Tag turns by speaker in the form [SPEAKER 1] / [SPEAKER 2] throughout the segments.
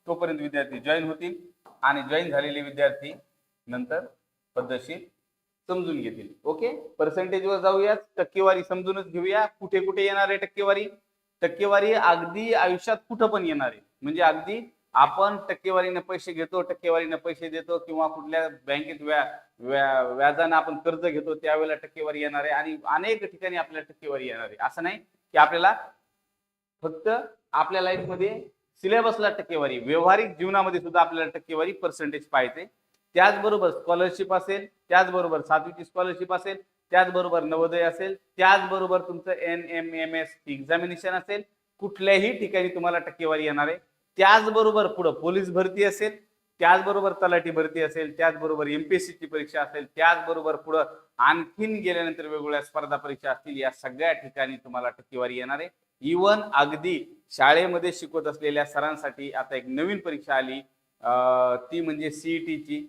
[SPEAKER 1] तोपर्यंत विद्यार्थी जॉईन होतील आणि जॉईन झालेले विद्यार्थी नंतर पद्धतशीर समजून घेतील. ओके, पर्सेंटेजवर जाऊयात, टक्केवारी समजूनच घेऊया. कुठे कुठे येणार आहे टक्केवारी? टक्केवारी अगदी आयुष्यात कुठं पण येणार आहे. म्हणजे अगदी आपण टक्केवारीने पैसे घेतो, टक्केवारीने पैसे देतो किंवा कुठल्या बँकेत व्याजाने आपण कर्ज घेतो त्यावेळेला टक्केवारी येणार आहे आणि अनेक ठिकाणी आपल्याला टक्केवारी येणार आहे. असं नाही की आपल्याला फक्त आपल्या लाईफ मध्ये सिलेबसला टक्केवारी, व्यवहारिक जीवनामध्ये सुद्धा आपल्याला टक्केवारी पर्सेंटेज पाहिजे. त्याचबरोबर स्कॉलरशिप असेल, त्याचबरोबर 7वीची स्कॉलरशिप असेल, त्याचबरोबर नवोदय असेल, त्याचबरोबर तुमचं NMMS एक्झामिनेशन असेल, कुठल्याही ठिकाणी तुम्हाला टक्केवारी येणार आहे. त्याचबरोबर पुढे पोलीस भरती असेल, त्याचबरोबर तलाठी भरती असेल, त्याचबरोबर MPSC ची परीक्षा असेल, त्याचबरोबर पुढे आणखीन गेल्यानंतर वेगवेगळ्या स्पर्धा परीक्षा असतील, या सगळ्या ठिकाणी तुम्हाला टक्केवारी येणार आहे. इवन अगदी शाळेमध्ये शिकवत असलेल्या सरांसाठी आता एक नवीन परीक्षा आली, ती म्हणजे CET ची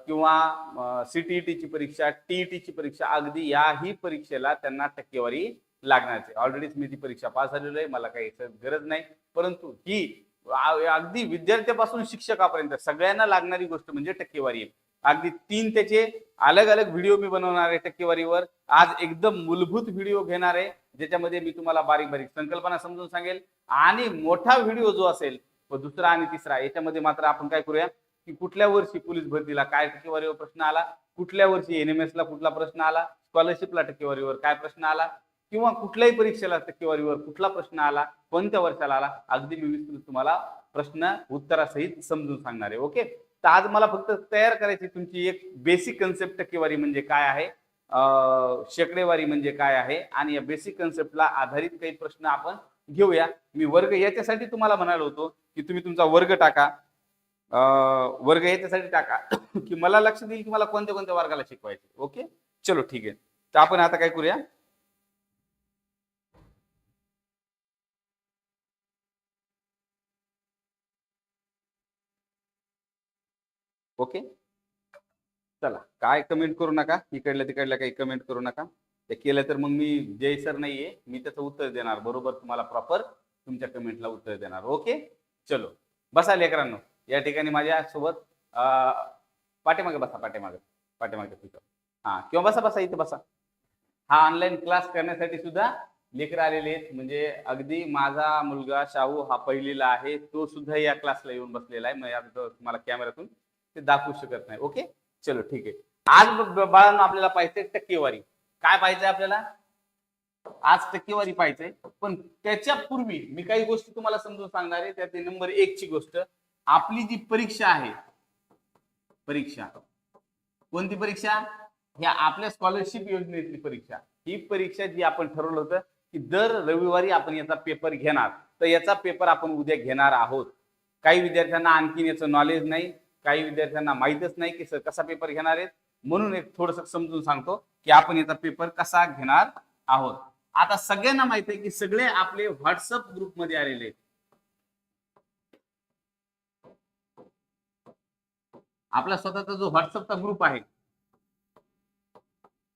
[SPEAKER 1] किंवा CTET ची परीक्षा, TET ची परीक्षा. अगदी याही परीक्षेला त्यांना टक्केवारी लागणार आहे. ऑलरेडीच मी ती परीक्षा पास झालेलो आहे, मला काही गरज नाही, परंतु ही अगदी विद्यार्थ्यापासून शिक्षकापर्यंत सगळ्यांना लागणारी गोष्ट म्हणजे टक्केवारी आहे. अगदी 3 त्याचे अलग अलग व्हिडिओ मी बनवणार आहे टक्केवारीवर. आज एकदम मूलभूत व्हिडिओ घेणार आहे ज्याच्यामध्ये मी तुम्हाला बारीक बारीक संकल्पना समजून सांगेल, आणि मोठा व्हिडिओ जो असेल दुसरा आणि तिसरा याच्यामध्ये मात्र आपण काय करूया की कुठल्या वर्षी पोलीस भरतीला काय टक्केवारीवर प्रश्न आला, कुठल्या वर्षी NMS ला कुठला प्रश्न आला, स्कॉलरशिपला टक्केवारीवर काय प्रश्न आला, किंवा कुठल्याही परीक्षेला टक्केवारीवर कुठला प्रश्न आला, कोणत्या वर्षाला आला, अगदी मी विस्तृत तुम्हाला प्रश्न उत्तरासहित समजून सांगणार आहे. ओके, तर आज मला फक्त तयार करायची तुमची एक बेसिक कन्सेप्ट, टक्केवारी म्हणजे काय आहे, शेकडेवारी म्हणजे काय आहे, आणि या बेसिक कन्सेप्टला आधारित काही प्रश्न आपण घेऊया. मी वर्ग याच्यासाठी तुम्हाला म्हणालो होतो की तुम्ही तुमचा वर्ग टाका, वर्ग याच्यासाठी टाका की मला लक्ष देईल की मला कोणत्या कोणत्या वर्गाला शिकवायचे. ओके, चलो ठीक आहे. तर आपण आता काय करूया, ओके चला, काय कमेंट करू नका, इकडल्या तिकडल्या काही कमेंट करू नका. ते केलं तर मग मी जय सर नाहीये, मी त्याचं उत्तर देणार बरोबर, तुम्हाला प्रॉपर तुमच्या कमेंटला उत्तर देणार. ओके चलो, बसा लेकरांनो या ठिकाणी माझ्या सोबत, पाठीमागे बसा, पाठीमागे पाठीमागे तिथं, हा, किंवा बसा बसा इथे बसा. हा ऑनलाईन क्लास करण्यासाठी सुद्धा लेकर आलेले आहेत. म्हणजे अगदी माझा मुलगा शाहू हा पहिलीला आहे, तो सुद्धा या क्लासला येऊन बसलेला आहे. मग आता तुम्हाला कॅमेऱ्यातून ते दाखवू शकत नाही. ओके चलो ठीक आहे. आज बाळांनो आपल्याला पाहिजे टक्केवारी. काय पाहिजे आपल्याला आज? टक्केवारी पाहिजे. पण त्याच्या पूर्वी मी काही गोष्टी तुम्हाला समजून सांगणार आहे. त्यात नंबर 1 ची गोष्ट, आपली जी परीक्षा आहे, परीक्षा कोणती परीक्षा? ह्या आपल्या स्कॉलरशिप योजनेतली परीक्षा. ही परीक्षा जी आपण ठरवलं होतं की दर रविवारी आपण याचा पेपर घेणार, तर याचा पेपर आपण उद्या घेणार आहोत. काही विद्यार्थ्यांना आणखीन याचं नॉलेज नाही, काही विद्यार्थ्यांना माहितच नाही की सर कसा पेपर घेणार आहेत, म्हणून एक थोडंसं समजून सांगतो की आपण याचा पेपर कसा घेणार आहोत. आता सगळ्यांना माहिती आहे की सगळे आपले व्हॉट्सअप ग्रुपमध्ये आलेले आहेत. आपला स्वतःचा जो व्हॉट्सअपचा ग्रुप आहे,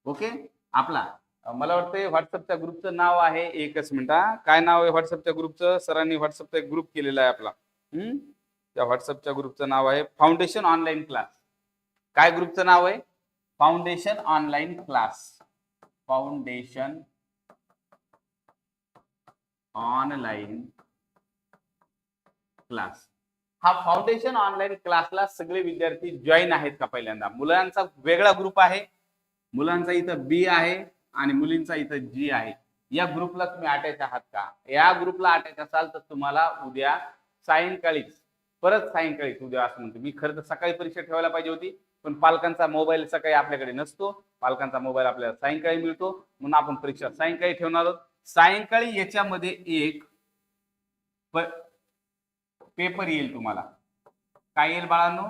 [SPEAKER 1] ओके आपला, मला वाटतं व्हॉट्सअपच्या ग्रुपचं नाव आहे, एकच मिनिट, काय नाव आहे व्हॉट्सअपच्या ग्रुपचं? सरांनी व्हॉट्सअपचा एक ग्रुप केलेला आहे आपला. त्या व्हॉट्सअपच्या ग्रुपचं नाव आहे फाउंडेशन ऑनलाईन क्लास. काय ग्रुपचं नाव आहे? Foundation online class. Foundation online class. हा फाउंडेशन ऑनलाईन क्लासला सगळे विद्यार्थी जॉईन आहेत का? पहिल्यांदा मुलांचा वेगळा ग्रुप आहे, मुलांचा इथं B आहे आणि मुलींचा इथं G आहे. या ग्रुपला तुम्ही अटॅच आहात का? या ग्रुपला अटॅच असाल तर तुम्हाला उद्या सायंकाळीच, परत सायंकाळीच उद्या असं म्हणतो मी, खरं तर सकाळी परीक्षा ठेवायला पाहिजे होती, पण पालकांचा मोबाईल सकाळी आपल्याकडे नसतो, पालकांचा मोबाईल आपल्याला सायंकाळी मिळतो, म्हणून आपण परीक्षा सायंकाळी ठेवणार आहोत. सायंकाळी याच्यामध्ये एक पेपर येईल तुम्हाला. काय येईल बाळांनो?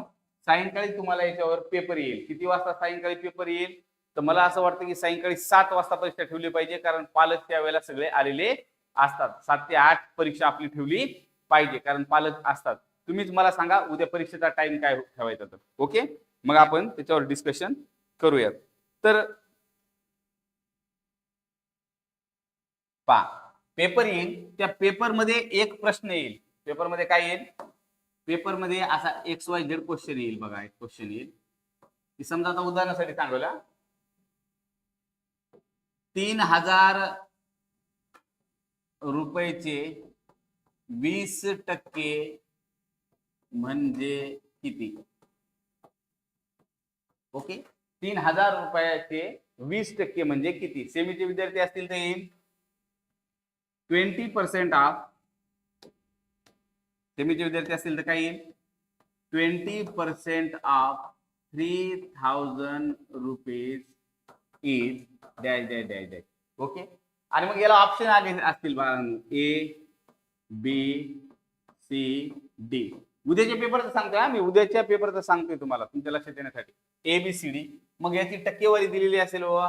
[SPEAKER 1] सायंकाळी तुम्हाला याच्यावर पेपर येईल. किती वाजता सायंकाळी पेपर येईल? तर मला असं वाटतं की सायंकाळी 7 वाजता परीक्षा ठेवली पाहिजे, कारण पालक त्यावेळेला सगळे आलेले असतात. 7 ते 8 परीक्षा आपली ठेवली पाहिजे, कारण पालक असतात. तुम्हीच मला सांगा उद्या परीक्षेचा टाइम काय ठेवायचा तर. ओके, मग आपण त्याच्यावर डिस्कशन करूयात. तर पहा, पेपर येईल, त्या पेपरमध्ये एक प्रश्न येईल. पेपरमध्ये काय येईल? पेपर मध्ये असा XYZ क्वेश्चन येईल बघा, एक क्वेश्चन येईल की समजा आता उदाहरणासाठी सांगूया 3000 रुपयाचे 20% म्हणजे किती? ओके, 3000 रुपयाचे 20% म्हणजे किती? सेमीचे विद्यार्थी असतील तर येईल 20% ऑफ, सेमीचे विद्यार्थी असतील तर काय येईल 20% of 3000 rupees is dash dash dash dash. Okay, आणि मग याला ऑप्शन आले असतील बघा, A B C D. उद्याच्या पेपरचं सांगतोय मी, उद्याच्या पेपरचं सांगतोय तुम्हाला तुमच्या लक्षात येण्यासाठी. ABCD. मग याची टक्केवारी दिलेली असेल बाबा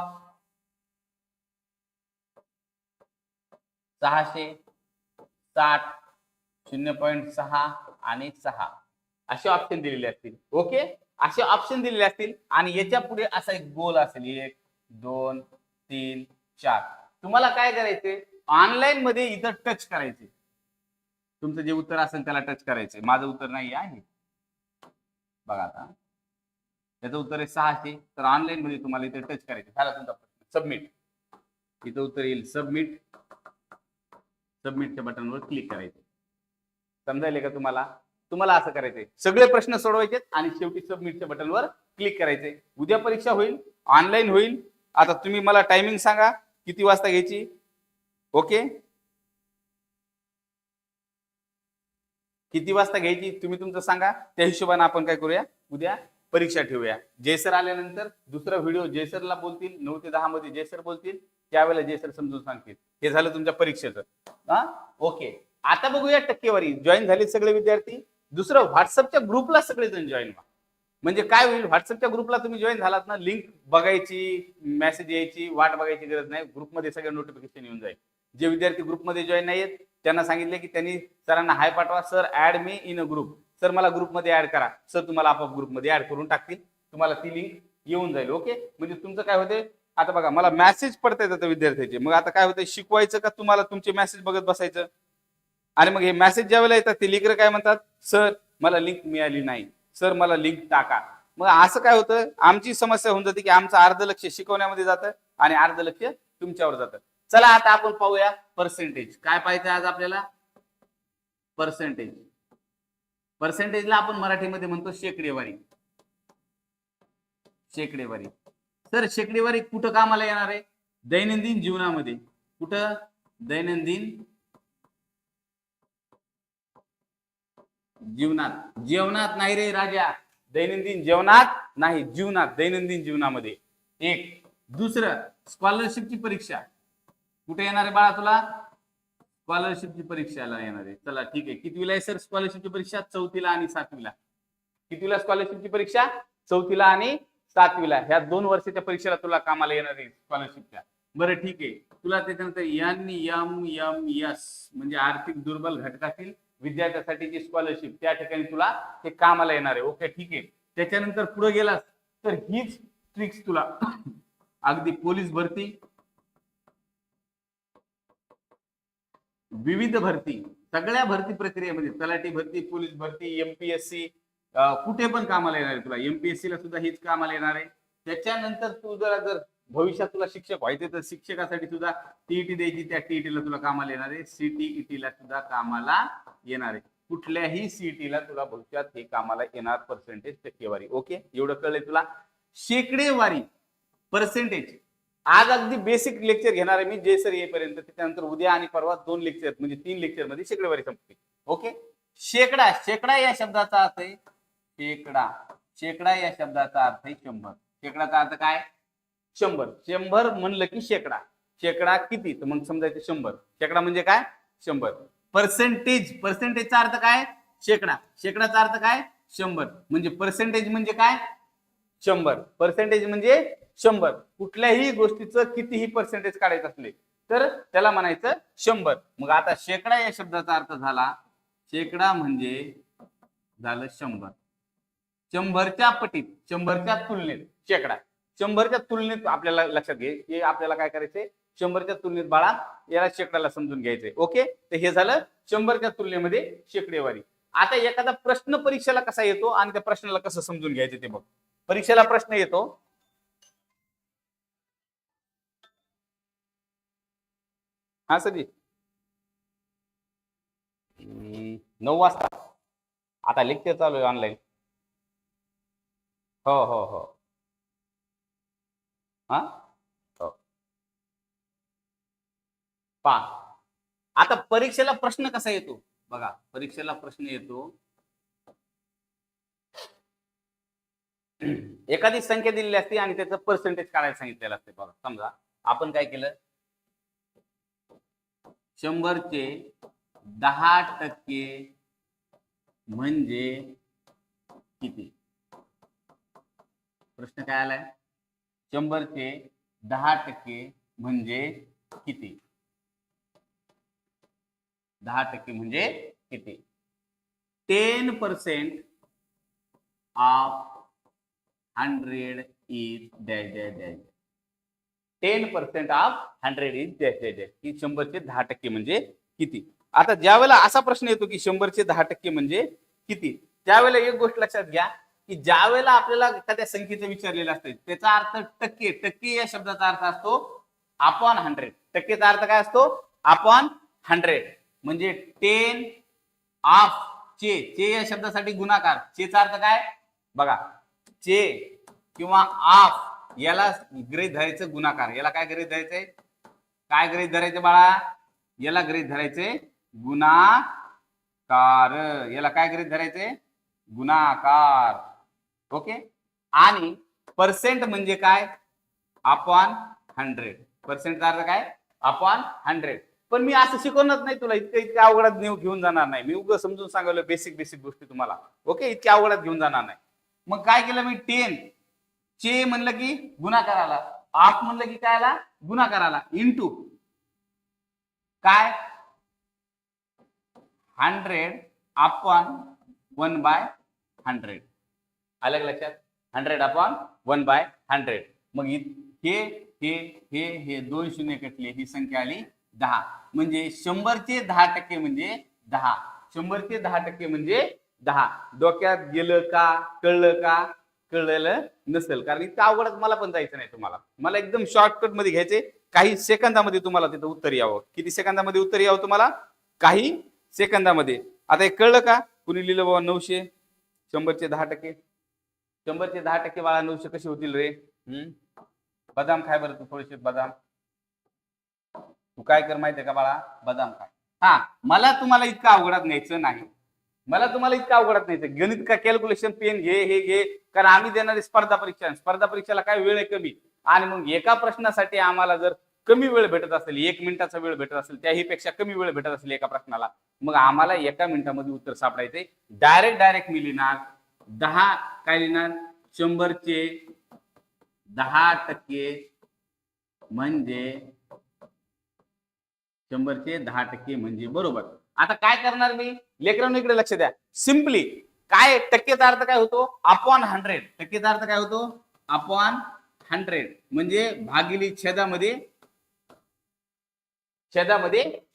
[SPEAKER 1] 660, 0.6 आणि 6 असे ऑप्शन दिलेले असतील. ओके, असे ऑप्शन दिलेले असतील आणि याच्या पुढे असा एक गोल असेल 1 2 3 4. तुम्हाला काय करायचे, ऑनलाईन मध्ये इथं टच करायचे, तुमचं जे उत्तर असेल त्याला टच करायचे. माझं उत्तर नाही आहे बघा, आता त्याचं उत्तर आहे 600, तर ऑनलाईन मध्ये तुम्हाला इथे टच करायचे. झाला तुमचा प्रश्न, सबमिट. इथं उत्तर येईल सबमिट, सबमिटच्या बटनवर क्लिक करायचे. समजायले का तुम्हाला? तुम्हाला असं करायचंय, सगळे प्रश्न सोडवायचे आणि शेवटी सबमिटच्या बटनवर क्लिक करायचे. उद्या परीक्षा होईल, ऑनलाईन होईल. आता तुम्ही मला टायमिंग सांगा किती वाजता घ्यायची. ओके, किती वाजता घ्यायची तुम्ही तुमचं सांगा, त्या हिशोबाने आपण काय करूया, उद्या परीक्षा ठेवूया. जयसर आल्यानंतर दुसरा व्हिडिओ जयसरला बोलतील, 9 ते 10 मध्ये जयसर बोलतील, त्यावेळेला जयसर समजून सांगतील. हे झालं तुमच्या परीक्षेचं. ओके, आता बघूया टक्केवारी. जॉईन झाले सगळे विद्यार्थी. दुसरं, व्हॉट्सअपच्या ग्रुपला सगळेजण जॉईन व्हा. म्हणजे काय होईल, व्हॉट्सअपच्या ग्रुपला तुम्ही जॉईन झालात ना, लिंक बघायची, मेसेज यायची वाट बघायची गरज नाही. ग्रुपमध्ये सगळं नोटिफिकेशन येऊन जाईल. जे विद्यार्थी ग्रुपमध्ये जॉईन नाही आहेत त्यांना सांगितले की त्यांनी सरांना हाय पाठवा, sir add me in a group, sir मला ग्रुपमध्ये ऍड करा, सर तुम्हाला आपोआप ग्रुपमध्ये ऍड करून टाकतील, तुम्हाला ती लिंक येऊन जाईल. ओके, म्हणजे तुमचं काय होते, आता बघा मला मेसेज पडतायत आता विद्यार्थ्याचे, मग आता काय होतं, शिकवायचं का तुम्हाला तुमचे मेसेज बघत बसायचं? आणि मग हे मेसेज ज्या वेळेला येतात ते लेकर काय म्हणतात, सर मला लिंक मिळाली नाही, सर मला लिंक टाका. मग असं काय होतं, आमची समस्या होऊन जाते की आमचं अर्ध लक्ष शिकवण्यामध्ये जातं आणि अर्ध लक्ष तुमच्यावर जातं. चला आता आपण पाहूया पर्सेंटेज. काय पाहिजे आज आपल्याला, पर्सेंटेज. पर्सेंटेजला आपण मराठीमध्ये म्हणतो शेकडेवारी. शेकडेवारी. सर शेकडेवारी कुठं कामाला येणार आहे? दैनंदिन जीवनामध्ये. कुठं? दैनंदिन जीवनात. जेवणात नाही रे राजा, दैनंदिन जेवणात नाही, जीवनात, दैनंदिन जीवनामध्ये. एक. दुसरं, स्कॉलरशिपची परीक्षा कुठे येणार आहे बाळा तुला? स्कॉलरशिपची परीक्षाला येणार आहे. चला ठीक आहे, कितवीला आहे सर स्कॉलरशिपची परीक्षा? 4थीला आणि 7वीला. कितवीला स्कॉलरशिपची परीक्षा? 4थीला आणि 7वीला. ह्या 2 वर्षाच्या परीक्षेला तुला कामाला येणार आहे स्कॉलरशिपच्या. बरं ठीक आहे, तुला त्याच्यानंतर NMMS म्हणजे आर्थिक दुर्बल घटकातील विद्यार्थ्यांसाठीची स्कॉलरशिप, त्या ठिकाणी तुला ते कामाला येणार आहे. ओके ठीक आहे. त्याच्यानंतर पुढे गेलास तर हीच ट्रिक्स तुला अगदी पोलीस भरती, विविध भरती, सगळ्या भरती प्रक्रियेमध्ये, तलाठी भरती, पोलीस भरती, MPSC, कुठे पण कामाला येणार आहे तुला. MPSC ला सुद्धा हीच कामाला येणार आहे. त्याच्यानंतर तू जर भविष्यात तुला शिक्षक व्हायचे तर शिक्षकासाठी सुद्धा TET द्यायची, त्या TET ला तुला कामाला येणार आहे. CTET ला सुद्धा कामाला येणार आहे. कुठल्याही CET ला तुला भविष्यात हे कामाला येणार पर्सेंटेज, टक्केवारी. ओके, एवढं कळलंय तुला. शेकडेवारी, पर्सेंटेज. आज अगदी बेसिक लेक्चर घेणार आहे मी जयसर येईपर्यंत. त्याच्यानंतर उद्या आणि परवा 2 लेक्चर म्हणजे 3 लेक्चर मध्ये शेकडेवारी संपते. ओके, शेकडा. शेकडा या शब्दाचा अर्थ आहे शेकडा. शेकडा या शब्दाचा अर्थ आहे 100. शेकडाचा अर्थ काय? 100. 100 म्हणलं की शेकडा. शेकडा किती? तर मग समजायचं 100. शेकडा म्हणजे काय? 100. पर्सेंटेज. पर्सेंटेजचा अर्थ काय? शेकडा. शेकडाचा अर्थ काय? 100. म्हणजे पर्सेंटेज म्हणजे काय? 100. पर्सेंटेज म्हणजे 100. कुठल्याही गोष्टीचं कितीही पर्सेंटेज काढायचं असले तर त्याला म्हणायचं 100. मग आता शेकडा या शब्दाचा अर्थ झाला, शेकडा म्हणजे झालं 100. 100च्या पटीत, 100च्या तुलनेत शेकडा. 100च्या तुलनेत आपल्याला लक्षात घे, हे आपल्याला काय करायचंय, 100च्या तुलनेत बाळा याला शेकडाला समजून घ्यायचंय. ओके, तर हे झालं 100च्या तुलनेमध्ये शेकडेवारी. आता एखादा प्रश्न परीक्षेला कसा येतो आणि त्या प्रश्नाला कसं समजून घ्यायचं ते बघ. परीक्षेला प्रश्न येतो, हा सदी 9 वाजता आता लेक्चर चालू आहे ऑनलाईन. हो हो हो हा हो. पहा आता परीक्षेला प्रश्न कसा येतो बघा. परीक्षेला प्रश्न येतो, एखादी संख्या दिलेली असते आणि त्याचं पर्सेंटेज काढायला सांगितलेलं असते. बघा समजा आपण काय केलं, 100चे 10% म्हणजे किती. प्रश्न काय आलाय, 100चे 10% म्हणजे किती. 10% म्हणजे किती. 10% of 100 is dash dash dash. 10% of 100 is dash dash dash. की 100चे 10% म्हणजे किती. आता ज्या वेळेला असा प्रश्न येतो की 100चे 10% म्हणजे किती, त्यावेळेला एक गोष्ट लक्षात घ्या की ज्या वेळेला आपल्याला एखाद्या संख्येचं विचारलेलं असतं त्याचा अर्थ टक्के. टक्के या शब्दाचा अर्थ असतो अपॉन 100. टक्केचा अर्थ काय असतो, अपॉन 100. म्हणजे 10 ऑफ चे या शब्दासाठी गुणाकार. चेचा अर्थ काय बघा, चे किंवा ऑफ याला गृहीत धरायचं गुणाकार. याला काय गृहीत धरायचंय, काय गृहीत धरायचं बाळा, याला गृहीत धरायचे गुणाकार. याला काय गृहीत धरायचे, गुणाकार. ओके. आणि पर्सेंट म्हणजे काय, अपॉन 100. पर्सेंटचा अर्थ काय, अपॉन 100. पण मी असं शिकवणार नाही तुला, इतकं अवघडात घेऊन जाणार नाही. मी उगाच समजून सांगायला बेसिक गोष्टी तुम्हाला. ओके, इतक्या अवघडात घेऊन जाणार नाही. मग काय केलं मी, 10 चे म्हणलं की गुणाकार आला, ऑफ म्हणलं की काय आला, गुणाकार आला, इंटू काय 100 अपॉन 1/100. आलं लक्षात, 100 अपॉन 1/100. मग हे हे हे हे 2 शून्य कटले, ही संख्या आली 10. म्हणजे 100चे 10% म्हणजे 10. 100चे 10% म्हणजे 10. डोक्यात गेलं का, कळलं का, कळलेलं नसेल, कारण इतकं अवघडात मला पण जायचं नाही तुम्हाला. मला एकदम शॉर्टकट मध्ये घ्यायचे, काही सेकंदामध्ये तुम्हाला तिथं उत्तर यावं. किती सेकंदामध्ये उत्तर यावं तुम्हाला, काही सेकंदामध्ये. आता हे कळलं का, कुणी लिहिलं बाबा 900, 100चे 10%. 100चे 10% बाळा 900 कसे होतील रे. बदाम खाय बरं तू, थोडेसे बदाम. तू काय कर माहितीये का बाळा, बदाम खाय. हा, मला तुम्हाला इतकं अवघडात न्यायचं नाही. मला तुम्हाला इतकं अवघडात न्यायचं, गणित का कॅल्क्युलेशन पेन घे, हे घे. कारण आम्ही देणारी स्पर्धा परीक्षा, स्पर्धा परीक्षेला काय वेळ आहे कमी. आणि मग एका प्रश्नासाठी आम्हाला जर कमी वेळ भेटत असेल, 1 मिनिटाचा वेळ भेटत असेल, त्याही पेक्षा कमी वेळ भेटत असेल एका प्रश्नाला, मग आम्हाला एका मिनिटामध्ये उत्तर सापडायचे. डायरेक्ट मी लिहिणार 10, काय लिहिणार, 100चे 10% म्हणजे 100चे 10% म्हणजे बरोबर. आता काय करणार मी, लेकरांनो इकडे लक्ष द्या. सिंपली काय, टक्केचा अर्थ काय होतो, अपॉन 100. टक्केचा अर्थ काय होतो, अपॉन 100. म्हणजे भागिले छेदामध्ये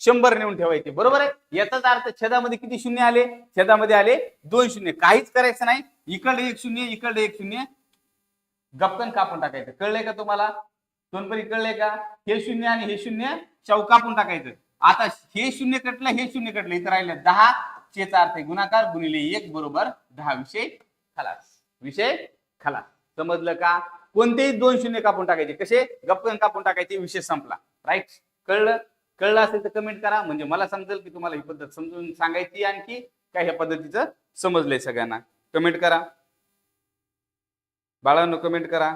[SPEAKER 1] 100 नेऊन ठेवायचे. बरोबर आहे. याचाच अर्थ छेदामध्ये किती शून्य आले, छेदामध्ये आले 2 शून्य. काहीच करायचं नाही, इकडे 1 शून्य, इकडे 1 शून्य, गप्पन कापून टाकायचं. कळलंय का तुम्हाला, सोनपरी कळलंय का. हे शून्य आणि हे शून्य चौ कापून टाकायचं. आता हे शून्य कटलं, हे शून्य कटलं, इथं राहिलं 10. चेचा अर्थ गुणाकार, गुणिले 1 बरोबर 10. विषय खलास, विषय खलास. समजलं का. कोणतेही 2 शून्य कापून टाकायचे, कसे, गप्पन कापून टाकायचे, विषय संपला. राईट. कळलं असेल तर कमेंट करा, म्हणजे मला समजेल की तुम्हाला ही पद्धत समजून सांगायची, आणखी काय ह्या पद्धतीचं समजलंय सगळ्यांना. कमेंट करा बाळांनो, कमेंट करा.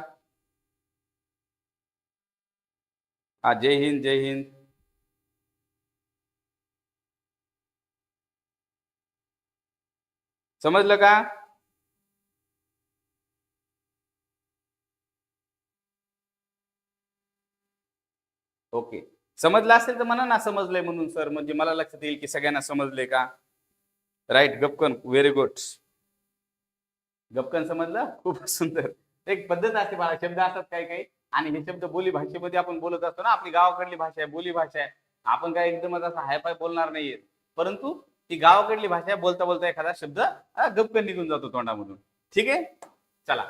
[SPEAKER 1] हा, जय हिंद, जय हिंद. समजलं का. ओके, समजलं असेल तर म्हणा ना समजलंय म्हणून सर, म्हणजे मला लक्षात येईल की सगळ्यांना समजलंय का. राईट, गपकन, व्हेरी गुड. गपकन समजलं, खूप सुंदर. एक पद्धत असते बाळा, शब्द असतात काही काही, आणि हे शब्द बोली भाषेमध्ये आपण बोलत असतो ना, आपली गावाकडली भाषा आहे, बोली भाषा आहे. आपण काय एकदमच असं हायफाय बोलणार नाहीये, परंतु ती गावाकडली भाषा, बोलता बोलता एखादा शब्द गपकन निघून जातो तोंडामधून. ठीक आहे, चला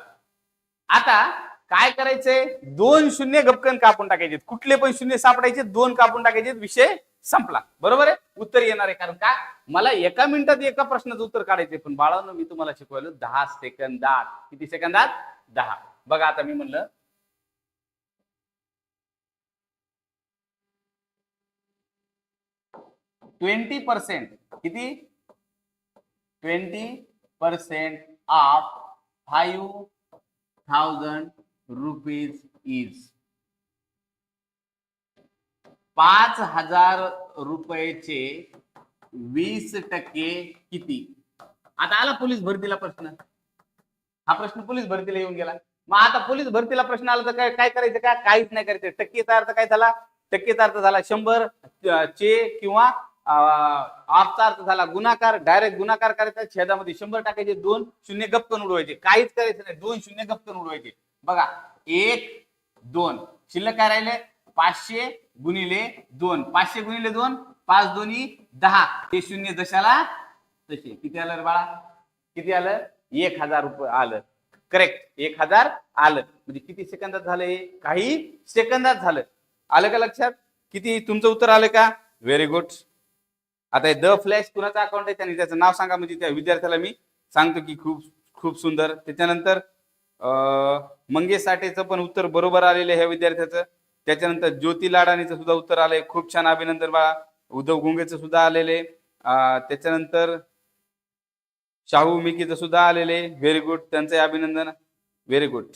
[SPEAKER 1] आता काय करायचंय, 2 शून्य गपकन कापून टाकायचे, कुठले पण शून्य सापडायचे, 2 कापून टाकायचे, विषय संपला. बरोबर आहे, उत्तर येणार आहे. कारण का, मला एका मिनिटात एका प्रश्नाचं उत्तर काढायचे, पण बाळांनो मी तुम्हाला शिकवलं 10 सेकंदात. किती सेकंदात? 10. बघा आता मी म्हणलं 20%, किती? 20% ऑफ 5,000 रुपीज इज 5,000 रुपयाचे 20% किती? आता आला पोलीस भरतीला प्रश्न. हा प्रश्न पोलीस भरतीला येऊन गेला. मग आता पोलीस भरतीला प्रश्न आला तर काय करायचं? का काहीच नाही करायचं. टक्केचा अर्थ काय झाला? टक्केचा अर्थ झाला 100 चे, किंवा ऑफचा अर्थ झाला गुणाकार. डायरेक्ट गुणाकार करायचा, छेदामध्ये 100 टाकायचे, 2 शून्य गपकन उडवायचे, काहीच करायचं नाही, 2 शून्य गपकन उडवायचे. बघा 1 2 शिल्लक काय राहिले? 500 गुणिले 2, 500 गुणिले 2, 5 दोन्ही 10, ते शून्य जशाला तसे. किती आलं रे बाळा? किती आलं? 1,000 रुपये आलं. करेक्ट, 1,000 आलं. म्हणजे किती सेकंदात झालं? हे काही सेकंदात झालं. आलं का लक्षात? किती तुमचं उत्तर आलं का? Very good. आता द फ्लॅश कुणाचा अकाउंट आहे त्याने त्याचं नाव सांगा, म्हणजे त्या विद्यार्थ्याला मी सांगतो की खूप खूप सुंदर. त्याच्यानंतर मंगेश साठेचं पण उत्तर बरोबर आलेलं आहे ह्या विद्यार्थ्याचं. त्याच्यानंतर ज्योती लाडाणीचं सुद्धा उत्तर आलंय, खूप छान, अभिनंदन बाळा. उद्धव गुंगेचं सुद्धा आलेले. त्याच्यानंतर शाहू मिकीचं सुद्धा आलेले, व्हेरी गुड, त्यांचं अभिनंदन, व्हेरी गुड.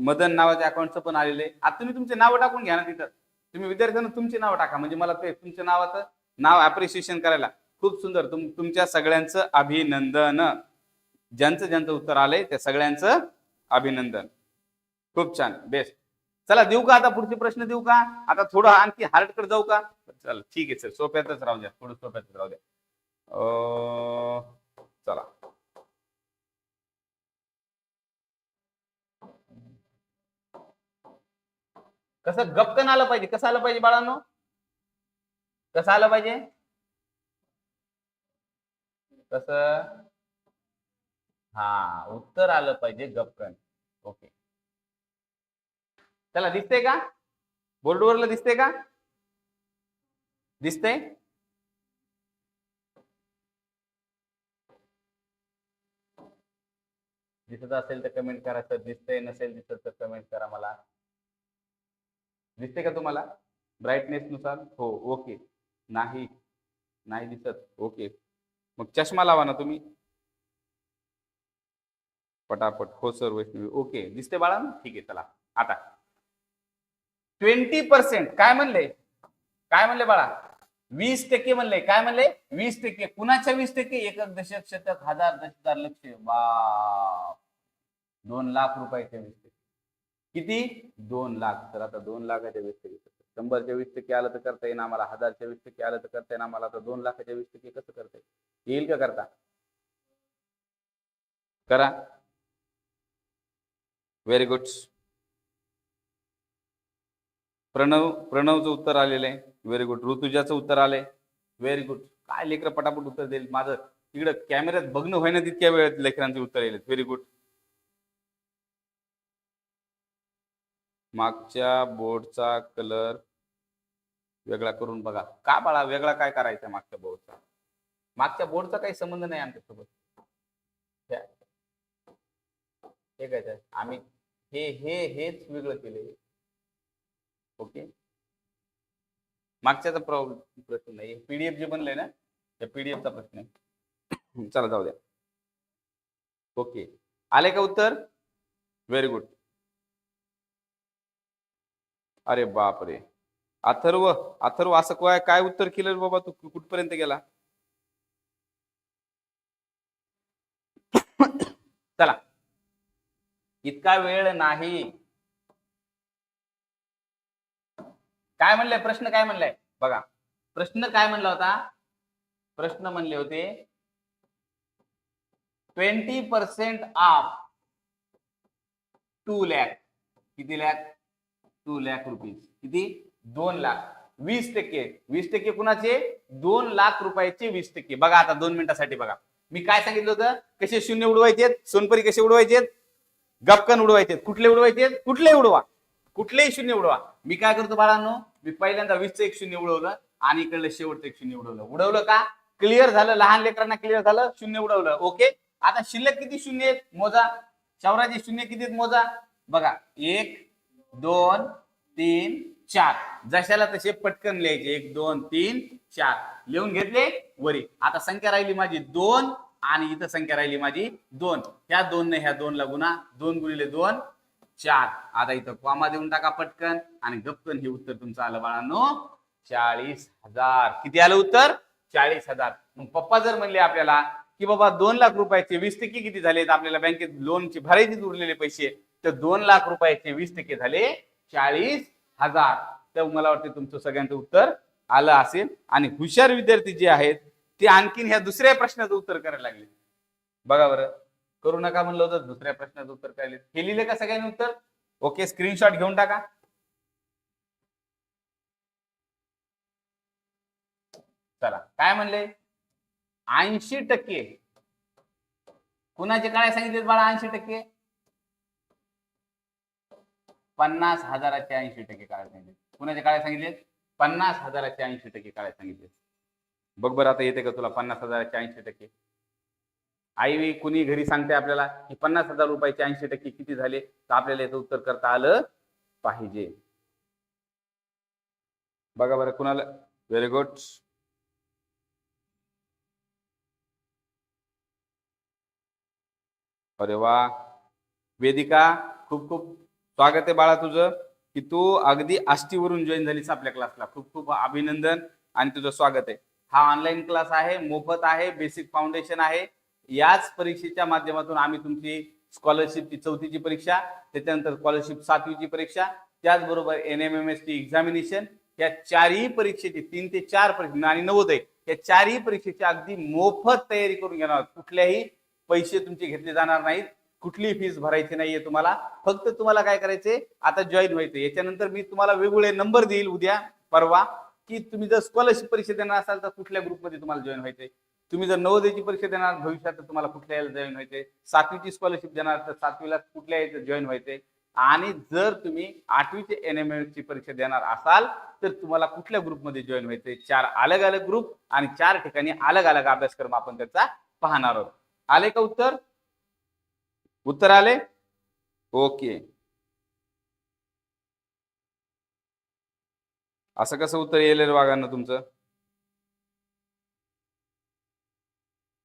[SPEAKER 1] मदन नावाच्या अकाउंटचं पण आलेले. आता तुम्ही तुमचे नावं टाकून घ्या ना तिथं. तुम्ही विद्यार्थ्यांना तुमचे नाव टाका, म्हणजे मला ते तुमच्या नावाचं नाव अप्रिशिएशन करायला. खूप सुंदर, तुमच्या सगळ्यांचं अभिनंदन. ज्यांचं ज्यांचं उत्तर आलंय त्या सगळ्यांचं अभिनंदन. खूप छान, बेस्ट. चला देऊ का आता पुढचे प्रश्न देऊ का? आता थोडं आणखी हार्डकडे जाऊ का? चला ठीक आहे सर, सोप्यातच राहू द्या, थोडं सोप्यातच राहू द्या. चला कसं गपकन आलं पाहिजे? कसं आलं पाहिजे बाळांनो? कसं आलं पाहिजे? कसं? हा, उत्तर आलं पाहिजे गपकन. ओके, चला दिसते का? बोर्डवरला दिसते का? दिसतंय? दिसत असेल तर कमेंट करा सर. दिसतंय, नसेल दिसत तर कमेंट करा मला. दिसते का तुम्हाला ब्राईटनेस नुसार? हो, ओके. नाही, नाही दिसत. ओके, मग चष्मा लावा ना तुम्ही पटापट. हो सर वैष्णवी, ओके, दिसते बाळा? ठीक आहे, चला आता 20% काय म्हणले? काय म्हणले बाळा? 20% म्हणले. काय म्हणले? 20%. कुणाच्या 20%? एकक, दशक, शतक, हजार, 10,000, लक्ष. बाप, 2 लाख रुपयाच्या 20%. किती? 2 लाख. तर आता 2 लाखाच्या 20%, 100च्या 20% आलं तर करता येईल आम्हाला, 1000च्या 20% आलं तर करता येईल आम्हाला. आता 2 लाखाच्या 20% कसं करता येईल? का करता? करा. Very good. प्रणवचं उत्तर आलेलं आहे, व्हेरी गुड. ऋतुजाचं उत्तर आलंय, व्हेरी गुड. काय लेकर पटापट उत्तर देईल. माझं तिकडं कॅमेऱ्यात बघणं होईना तितक्या वेळात लेकरांचे उत्तर येईल, व्हेरी गुड. मागच्या बोर्डचा कलर वेगळा करून बघा. का बाळा वेगळा काय करायचा मागच्या बोर्डचा? मागच्या बोर्डचा काही संबंध नाही आमच्यासोबत. हे काय आम्ही हेच वेगळं केले. ओके, मागच्याचा प्रश्न नाही, पीडीएफ जे बनलंय ना त्या पीडीएफचा प्रश्न आहे. चला जाऊ द्या. ओके, आले का उत्तर? Very good. अरे बाप रे, अथर्व असं काय उत्तर केलं बाबा? तू कुठपर्यंत गेला? चला, इतका वेळ नाही. काय म्हणलंय प्रश्न? काय म्हणलाय बघा. प्रश्न काय म्हणला होता? प्रश्न म्हणले होते 20% ऑफ 2 लाख. किती लाख? 2 लाख रुपीज. किती? 2 लाख. 20%. 20% कुणाचे? 2 लाख रुपयाचे 20%. बघा आता 2 मिनिटासाठी बघा, मी काय सांगितलं होतं, कसे शून्य उडवायचे, सोनपरी कसे उडवायचे, गपकन उडवायचे. कुठले उडवायचे? कुठले उडवा, कुठलेही शून्य उडवा. मी काय करतो बाळांनो, मी पहिल्यांदा 20चं एक शून्य उडवलं आणि इकडलं शेवटचं एक शून्य उडवलं. उडवलं का? क्लिअर झालं, लहान लेकरांना क्लिअर झालं, शून्य उडवलं. ओके, आता शिल्लक किती शून्य आहेत मोजा, शौर्याचे शून्य किती आहेत मोजा. बघा 1 2 3 4, जशाला तसे पटकन लिहायचे. 1 2 3 4 लिहून घेतले वरी. आता संख्या राहिली माझी 2 आणि इथं संख्या राहिली माझी 2. ह्या 2 ने ह्या 2 ला गुणा, 2 गुणिले 2 4. आता इथं कॉमा देऊन टाका पटकन आणि गपकन हे उत्तर तुमचं आलं बाळांनो 40,000. किती आलं उत्तर? 40,000. मग पप्पा जर म्हणले आपल्याला की बाबा 2 लाख रुपयाचे 20% किती झालेत, आपल्याला बँकेत लोनचे भरायचे उरलेले पैसे, तर 2 लाख रुपयाचे 20% झाले 40,000. तर मला वाटतं तुमचं सगळ्यांचं उत्तर आलं असेल. आणि हुशार विद्यार्थी जे आहेत ते आणखीन ह्या दुसऱ्या प्रश्नाचं उत्तर करायला लागले. बघा बरं, करू नका म्हणलं होतं, दुसऱ्या प्रश्नाचं उत्तर करायला. हे लिहिले का सगळ्यांनी उत्तर? ओके, स्क्रीनशॉट घेऊन टाका. चला काय म्हणले, 80% कुणाचे काळे सांगितले बाळा? 80% 50,000चे 80% काळे सांगितले. कुणाचे काळे सांगितले? 50,000चे 80% काळे सांगितले. बघ बरं आता येते का तुला 50,000चे 80%? आई कुणी घरी सांगते आपल्याला की 50,000 रुपयाचे 80% किती झाले, तर आपल्याला याचं उत्तर करता आलं पाहिजे. बघा बरं कुणाला. Very good. अरे वा वेदिका, खूप खूप स्वागत आहे बाळा तुझं, की तू अगदी आष्टीवरून जॉईन झालीस आपल्या क्लासला. खूप खूप अभिनंदन आणि तुझं स्वागत आहे. हा ऑनलाईन क्लास आहे, मोफत आहे, बेसिक फाउंडेशन आहे. याच परीक्षेच्या माध्यमातून आम्ही तुमची स्कॉलरशिपची 4थीची परीक्षा, त्याच्यानंतर स्कॉलरशिप 7वीची परीक्षा, त्याचबरोबर NMMST एक्झामिनेशन, या चारही परीक्षेची 3 ते 4 परीक्षा आणि नवोदय, या चारही परीक्षेची अगदी मोफत तयारी करून घेणार. कुठल्याही पैसे तुमचे घेतले जाणार नाहीत, कुठलीही फीस भरायची नाहीये तुम्हाला. फक्त तुम्हाला काय करायचे, आता जॉईन व्हायचं. याच्यानंतर मी तुम्हाला वेगवेगळे नंबर देईल उद्या परवा, की तुम्ही जर स्कॉलरशिप परीक्षा देणार असाल तर कुठल्या ग्रुपमध्ये तुम्हाला जॉईन व्हायचंय. तुम्ही जर नवोदयची परीक्षा देणार भविष्यात तर तुम्हाला कुठल्या याला जॉईन व्हायचंय. 7वीची स्कॉलरशिप देणार तर 7वीला कुठल्या याचं जॉईन व्हायचंय. आणि जर तुम्ही 8वीचे NMMSची परीक्षा देणार असाल तर तुम्हाला कुठल्या ग्रुपमध्ये जॉईन व्हायचंय. 4 अलग अलग ग्रुप आणि 4 ठिकाणी अलग अलग अभ्यासक्रम आपण त्याचा पाहणार आहोत. आले का उत्तर? उत्तर आले? ओके. असं कसं उत्तर येईल वागांना तुमचं?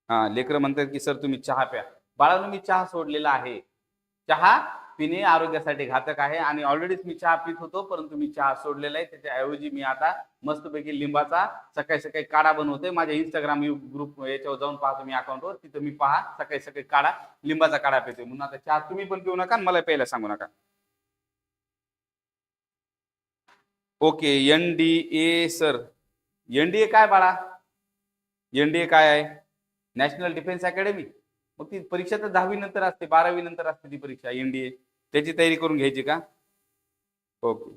[SPEAKER 1] हा, लेकरं म्हणतात की सर तुम्ही चहा प्या. बाळांनो मी चहा सोडलेला आहे. चहा पिणे आरोग्यासाठी घातक आहे आणि ऑलरेडीच मी चहा पित होतो, परंतु मी चहा सोडलेला आहे. त्याच्याऐवजी मी आता मस्तपैकी लिंबाचा सकाळी सकाळी काढा बनवतोय. माझ्या इंस्टाग्राम ग्रुप याच्यावर जाऊन पहा तुम्ही अकाउंटवर, तिथं मी पहा सकाळी सकाळी काढा, लिंबाचा काढा पितोय. म्हणून आता चहा तुम्ही पण पिऊ नका आणि मला प्यायला सांगू नका. ओके. NDA सर, NDA काय बाळा? NDA काय आहे? National defence academy. मग ती परीक्षा तर 10वी नंतर असते, 12वी नंतर असते ती परीक्षा NDA. त्याची तयारी करून घ्यायची का? ओके.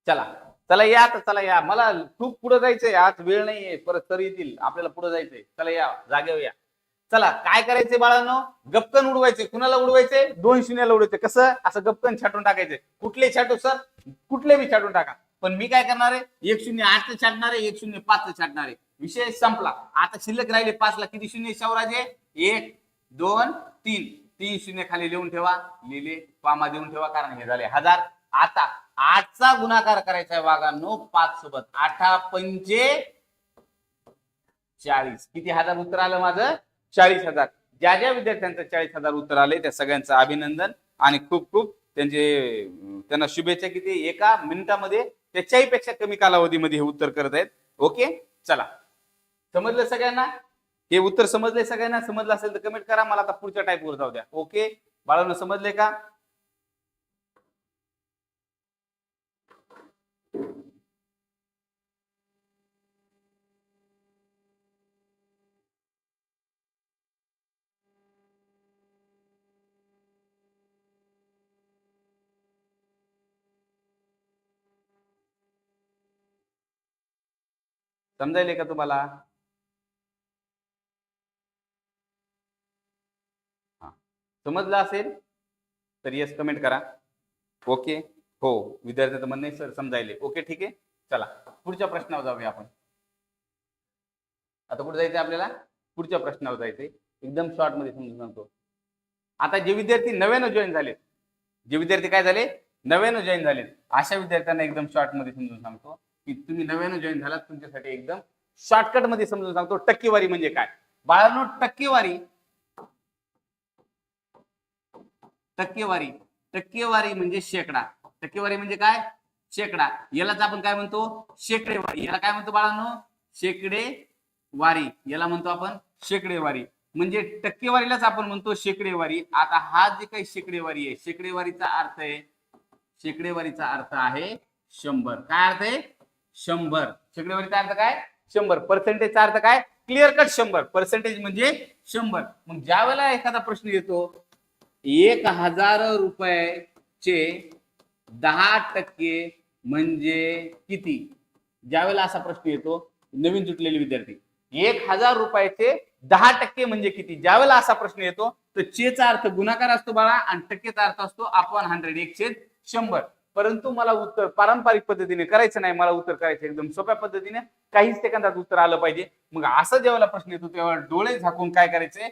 [SPEAKER 1] चला चला या, आता चला या, मला खूप पुढे जायचंय, आज वेळ नाहीये, परत सर येतील, आपल्याला पुढे जायचंय. चला या, जागेवर या. चला काय करायचंय बाळांनो, गपकन उडवायचे. कुणाला उडवायचे? 2 शून्याला उडवायचे. कसं? असं गपकन छाटून टाकायचे. कुठले छाटू सर? कुठले बी छाटून टाका. पण मी काय करणार आहे, 108 छाटणार आहे, 105 छाटणार आहे. विषय संपला. आता शिल्लक राहिले 5 ला किती शून्य शौराजे? 1 2 3 3 शून्य खाली लिहून ठेवा. लिहिले पामा देऊन ठेवा, कारण हे झाले 1000. आता 8चा गुणाकार करायचा आहे वागांनो 5 सोबत. 8 पंचे 40. किती हजार उत्तर आलं माझं? 40,000. ज्या ज्या विद्यार्थ्यांचं 40,000 उत्तर आले त्या सगळ्यांचं अभिनंदन आणि खूप खूप त्यांना शुभेच्छा. किती एका मिनिटामध्ये त्याच्याही पेक्षा कमी कालावधीमध्ये हे उत्तर करत आहेत. ओके चला, समजलं सगळ्यांना? हे उत्तर समजले सगळ्यांना? समजलं असेल तर कमेंट करा. मला आता पुढच्या टाईपवर जाऊ द्या. ओके बाळांनो, समजले का? समजायले का तुम्हाला? हा, समजलं असेल तर येस कमेंट करा. ओके, हो, विद्यार्थ्यांचं म्हणणं सर समजायले. ओके, ठीक आहे. चला पुढच्या प्रश्नावर जाऊया आपण. आता कुठे जायचंय आपल्याला? पुढच्या प्रश्नावर जायचंय. एकदम शॉर्ट मध्ये समजून सांगतो. आता जे विद्यार्थी नव्यानं जॉईन झालेत, जे विद्यार्थी काय झाले, नव्यानं जॉईन झालेत, अशा विद्यार्थ्यांना एकदम शॉर्ट मध्ये समजून सांगतो की तुम्ही नव्यानं जॉईन झालात, तुमच्यासाठी एकदम शॉर्टकट मध्ये समजून सांगतो. टक्केवारी म्हणजे काय बाळांनो? टक्केवारी टक्केवारी टक्केवारी म्हणजे शेकडा. टक्केवारी म्हणजे काय? शेकडा. यालाच आपण काय म्हणतो? शेकडेवारी. याला काय म्हणतो बाळांनो? शेकडेवारी. याला म्हणतो आपण शेकडेवारी. म्हणजे टक्केवारीलाच आपण म्हणतो शेकडेवारी. आता हा जे काही शेकडेवारी आहे, शेकडेवारीचा अर्थ आहे, शेकडेवारीचा अर्थ आहे 100. काय अर्थ आहे? 100. शेकडेवारीचा अर्थ काय? 100. पर्सेंटेजचा अर्थ काय? Clear cut 100. पर्सेंटेज म्हणजे 100. मग ज्या वेळेला एखादा प्रश्न येतो 1000 रुपयाचे 10% म्हणजे किती, ज्यावेळेला असा प्रश्न येतो, नवीन जुटलेले विद्यार्थी, 1000 रुपयाचे 10% म्हणजे किती, ज्यावेळेला असा प्रश्न येतो तर चेचा अर्थ गुणाकार असतो बाळा आणि टक्केचा अर्थ असतो अपॉन 100, 1/100. परंतु मला उत्तर पारंपरिक पद्धतीने करायचं नाही, मला उत्तर करायचं एकदम सोप्या पद्धतीने, काही सेकंदात उत्तर आलं पाहिजे. मग असं जेव्हा प्रश्न येतो तेव्हा डोळे झाकून काय करायचे?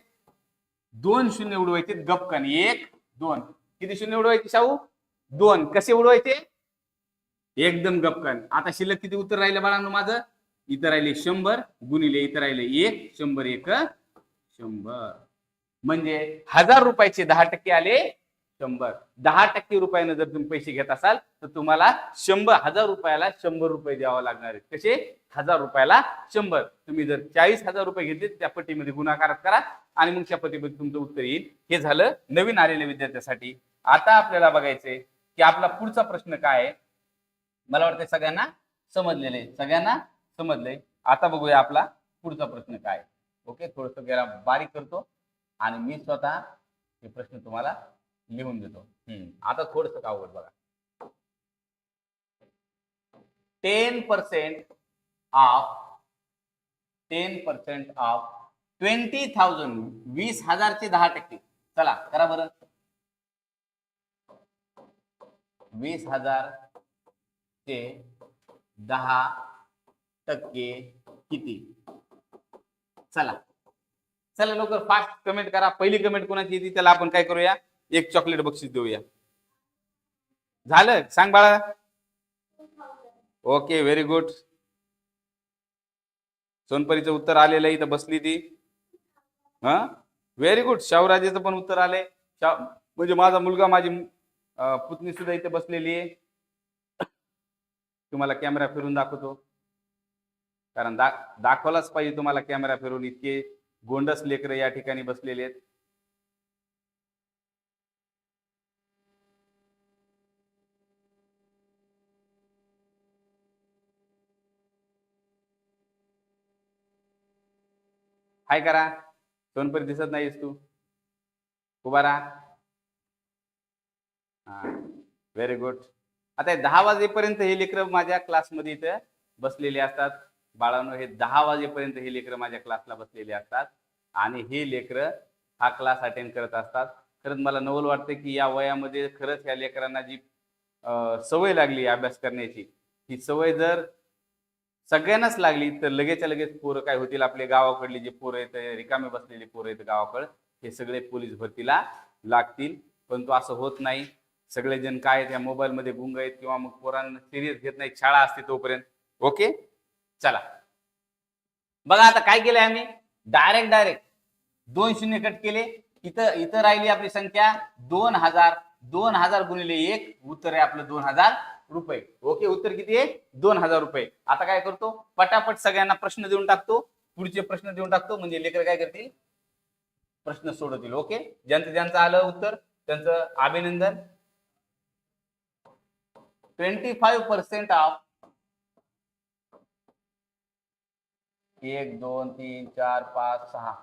[SPEAKER 1] 2 शून्य उडवायचे गपकन. 1 2. किती शून्य उडवायचे शाहू? 2. कसे उडवायचे? एकदम गपकन. आता शिल्लक किती उत्तर राहिले बाळांनो माझं? इथं राहिले 100 गुणिले इथं राहिले 1. 100 1 100. म्हणजे 1000 रुपयाचे 10% आले 100. 10% रुपयानं जर तुम्ही पैसे घेत असाल तर तुम्हाला 1000 रुपयाला 100 रुपये द्यावा लागणार आहेत. कसे? 1000 रुपयाला 100. तुम्ही जर 40,000 रुपये घेतले त्या पट्टीमध्ये गुणाकार करा आणि मग त्या पट्टीमध्ये तुमचं उत्तर येईल. हे झालं नवीन आलेल्या विद्यार्थ्यांसाठी. आता आपल्याला बघायचंय की आपला पुढचा प्रश्न काय आहे. मला वाटतं सगळ्यांना समजलेलं आहे, सगळ्यांना समजलंय. आता बघूया आपला पुढचा प्रश्न काय. ओके, थोडस जरा बारीक करतो आणि मी स्वतः हे प्रश्न तुम्हाला लिहून देतो. आता थोडस अवघड बघा. 10% ऑफ 20,000, 20,000चे 10%. चला करा बरं. 20,000 चे 10% किती? चला चला लवकर फास्ट कमेंट करा. पहिली कमेंट कोणाची येते त्याला आपण काय करूया? एक चॉकलेट बक्षीस देऊया. झालं? सांग बाळा. Okay, very good. सोनपरीचं उत्तर आलेलं इथं बसली ती. हा, व्हेरी गुड. शाहूराजेचं पण उत्तर आलंय. म्हणजे माझा मुलगा, माझी पुतणी सुद्धा इथे बसलेली आहे. तुम्हाला कॅमेरा फिरून दाखवतो, कारण दाखवलाच पाहिजे तुम्हाला कॅमेरा फिरून. इतके गोंडस लेकर या ठिकाणी बसलेले आहेत. हाय करा. सोनपरी दिसत नाहीस तू? उभा राहा. हा, व्हेरी गुड. आता 10 वाजेपर्यंत हे लेकरं माझ्या क्लासमध्ये इथं बसलेले असतात. बाळांनो, हे 10 वाजेपर्यंत हे लेकरं माझ्या क्लासला बसलेले असतात आणि हे लेकरं हा क्लास अटेंड करत असतात. खरंच मला नवल वाटतं की या वयामध्ये खरंच या लेकरांना जी सवय लागली अभ्यास करण्याची, ही सवय जर सगळ्यांनाच लागली तर लगेचच्या लगेच पोरं काय होतील, आपले गावाकडले जे पोरं आहेत, रिकामे बसलेले पोरं आहेत गावाकडे, हे सगळे पोलीस भरतीला लागतील. परंतु असं होत नाही. सगळेजण काय त्या मोबाईल मध्ये गुंग आहेत किंवा मग पोरांना सिरियस घेत नाही, शाळा असते तोपर्यंत. ओके, चला बघा आता काय केलंय आम्ही. डायरेक्ट 2 शून्य कट केले. इथं राहिली आपली संख्या 2000. 2000 गुणिले 1, उत्तर आहे आपलं 2000 रुपये. ओके, उत्तर किती आहे? 2000 रुपये. आता काय करतो, पटापट सगळ्यांना प्रश्न देऊन टाकतो, पुढचे प्रश्न देऊन टाकतो, म्हणजे लेकर काय करतील, प्रश्न सोडवतील. ओके, ज्यांचं आलं उत्तर त्यांचं अभिनंदन. 25% ऑफ 1 2 3 4 5 6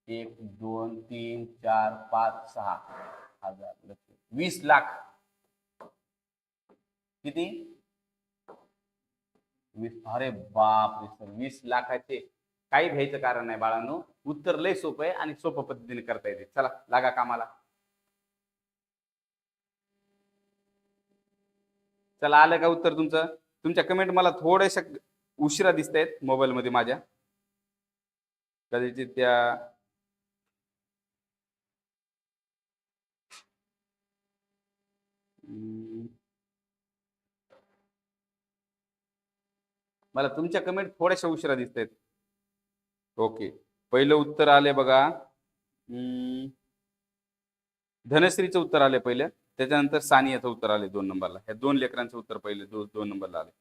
[SPEAKER 1] 1 2 3 4 5 6 हजार 20 लाख. किती? अरे बाप रे सर, 20 लाखाचे काही भ्यायचं कारण नाही बाळांनो. उत्तर लय सोपं आहे आणि सोप्या पद्धतीने करता येते. चला लागा कामाला. चला आलं का उत्तर तुमचं? तुमच्या कमेंट मला थोड्याशा उशिरा दिसत आहेत मोबाईल मध्ये माझ्या, कदाचित त्या मला तुमच्या कमेंट थोड्याशा उशिरा दिसत आहेत. ओके, पहिलं उत्तर आले बघा. धनश्रीचं उत्तर आले पहिलं, त्याच्यानंतर सानियाचं उत्तर आले 2 नंबरला. ह्या 2 लेकरांचं उत्तर पहिले 2 नंबरला आले.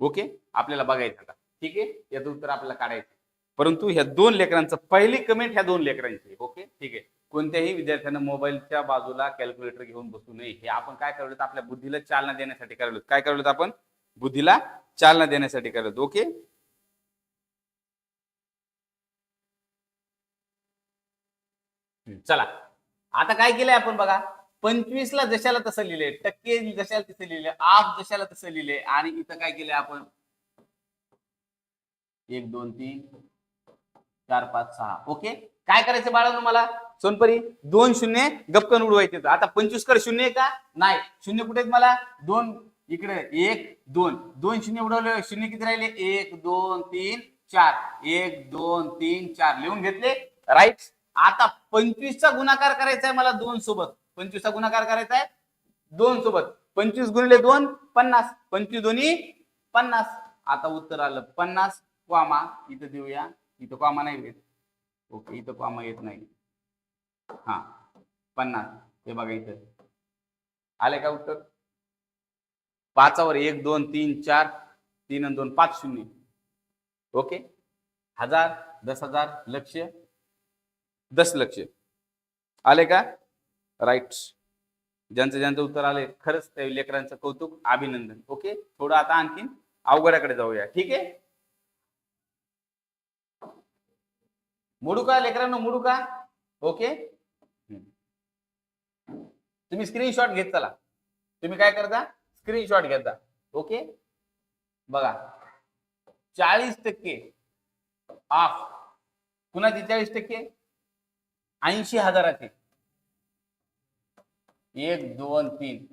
[SPEAKER 1] ओके, आपल्याला बघायचं आता. ठीक आहे, याचं उत्तर आपल्याला काढायचं. परंतु ह्या 2 लेकरांचं पहिली कमेंट ह्या 2 लेकरांची. ओके ठीक आहे. कोणत्याही विद्यार्थ्यानं मोबाईलच्या बाजूला कॅल्क्युलेटर घेऊन बसू नये. हे आपण काय करलोत? आपल्या बुद्धीला चालना देण्यासाठी करलोत. काय करलोत आपण? बुद्धीला चालना देण्यासाठी करलोत. ओके, चला आता काय केलंय आपण बघा. 25ला जशाला तसं लिहिलंय, टक्के जशाला तसं लिहिलंय, आप जशाला तसं लिहिलंय, आणि इथं काय केलंय आपण 1 2 3 4 5 6. ओके, काय करायचं बाळांनो? मला सोनपरी 2 शून्य गपकन उडवायचे. आता 25 कडे शून्य आहे का? नाही. शून्य कुठे आहेत? मला 2 इकडे 1 2 2 शून्य उडवले. शून्य किती राहिले? 1 2 3 4. 1 2 3 4 लिहून घेतले. राईट. आता 25चा गुणाकार करायचा आहे मला 2 सोबत. 25चा गुणाकार करायचा आहे 2 सोबत. 25 गुणिले 2 50. 25 दोन्ही 50. आता उत्तर आलं 50 कॉमा इथं देऊया. इथं कॉमा नाही येत. ओके, इथं कॉमा येत नाही. हा 50. हे बघा इथं आले का उत्तर? 5वर 1 2 3 4 3 आणि 2 5 शून्य. ओके, 1000 10,000 लक्ष 10 लक्ष आले का? राईट. ज्यांचं उत्तर आले खरंच त्या लेकरांचं कौतुक, अभिनंदन. ओके, थोडं आता आणखीन अवघडाकडे जाऊया. ठीक आहे, मोडू का लेकरांनो? मोडू का? ओके, तुम्ही स्क्रीनशॉट घेत चला. तुम्ही काय करता? स्क्रीनशॉट घेता. ओके, बघा 40% ऑफ. कुणाची 40%? 80,000चे. 1 2 3.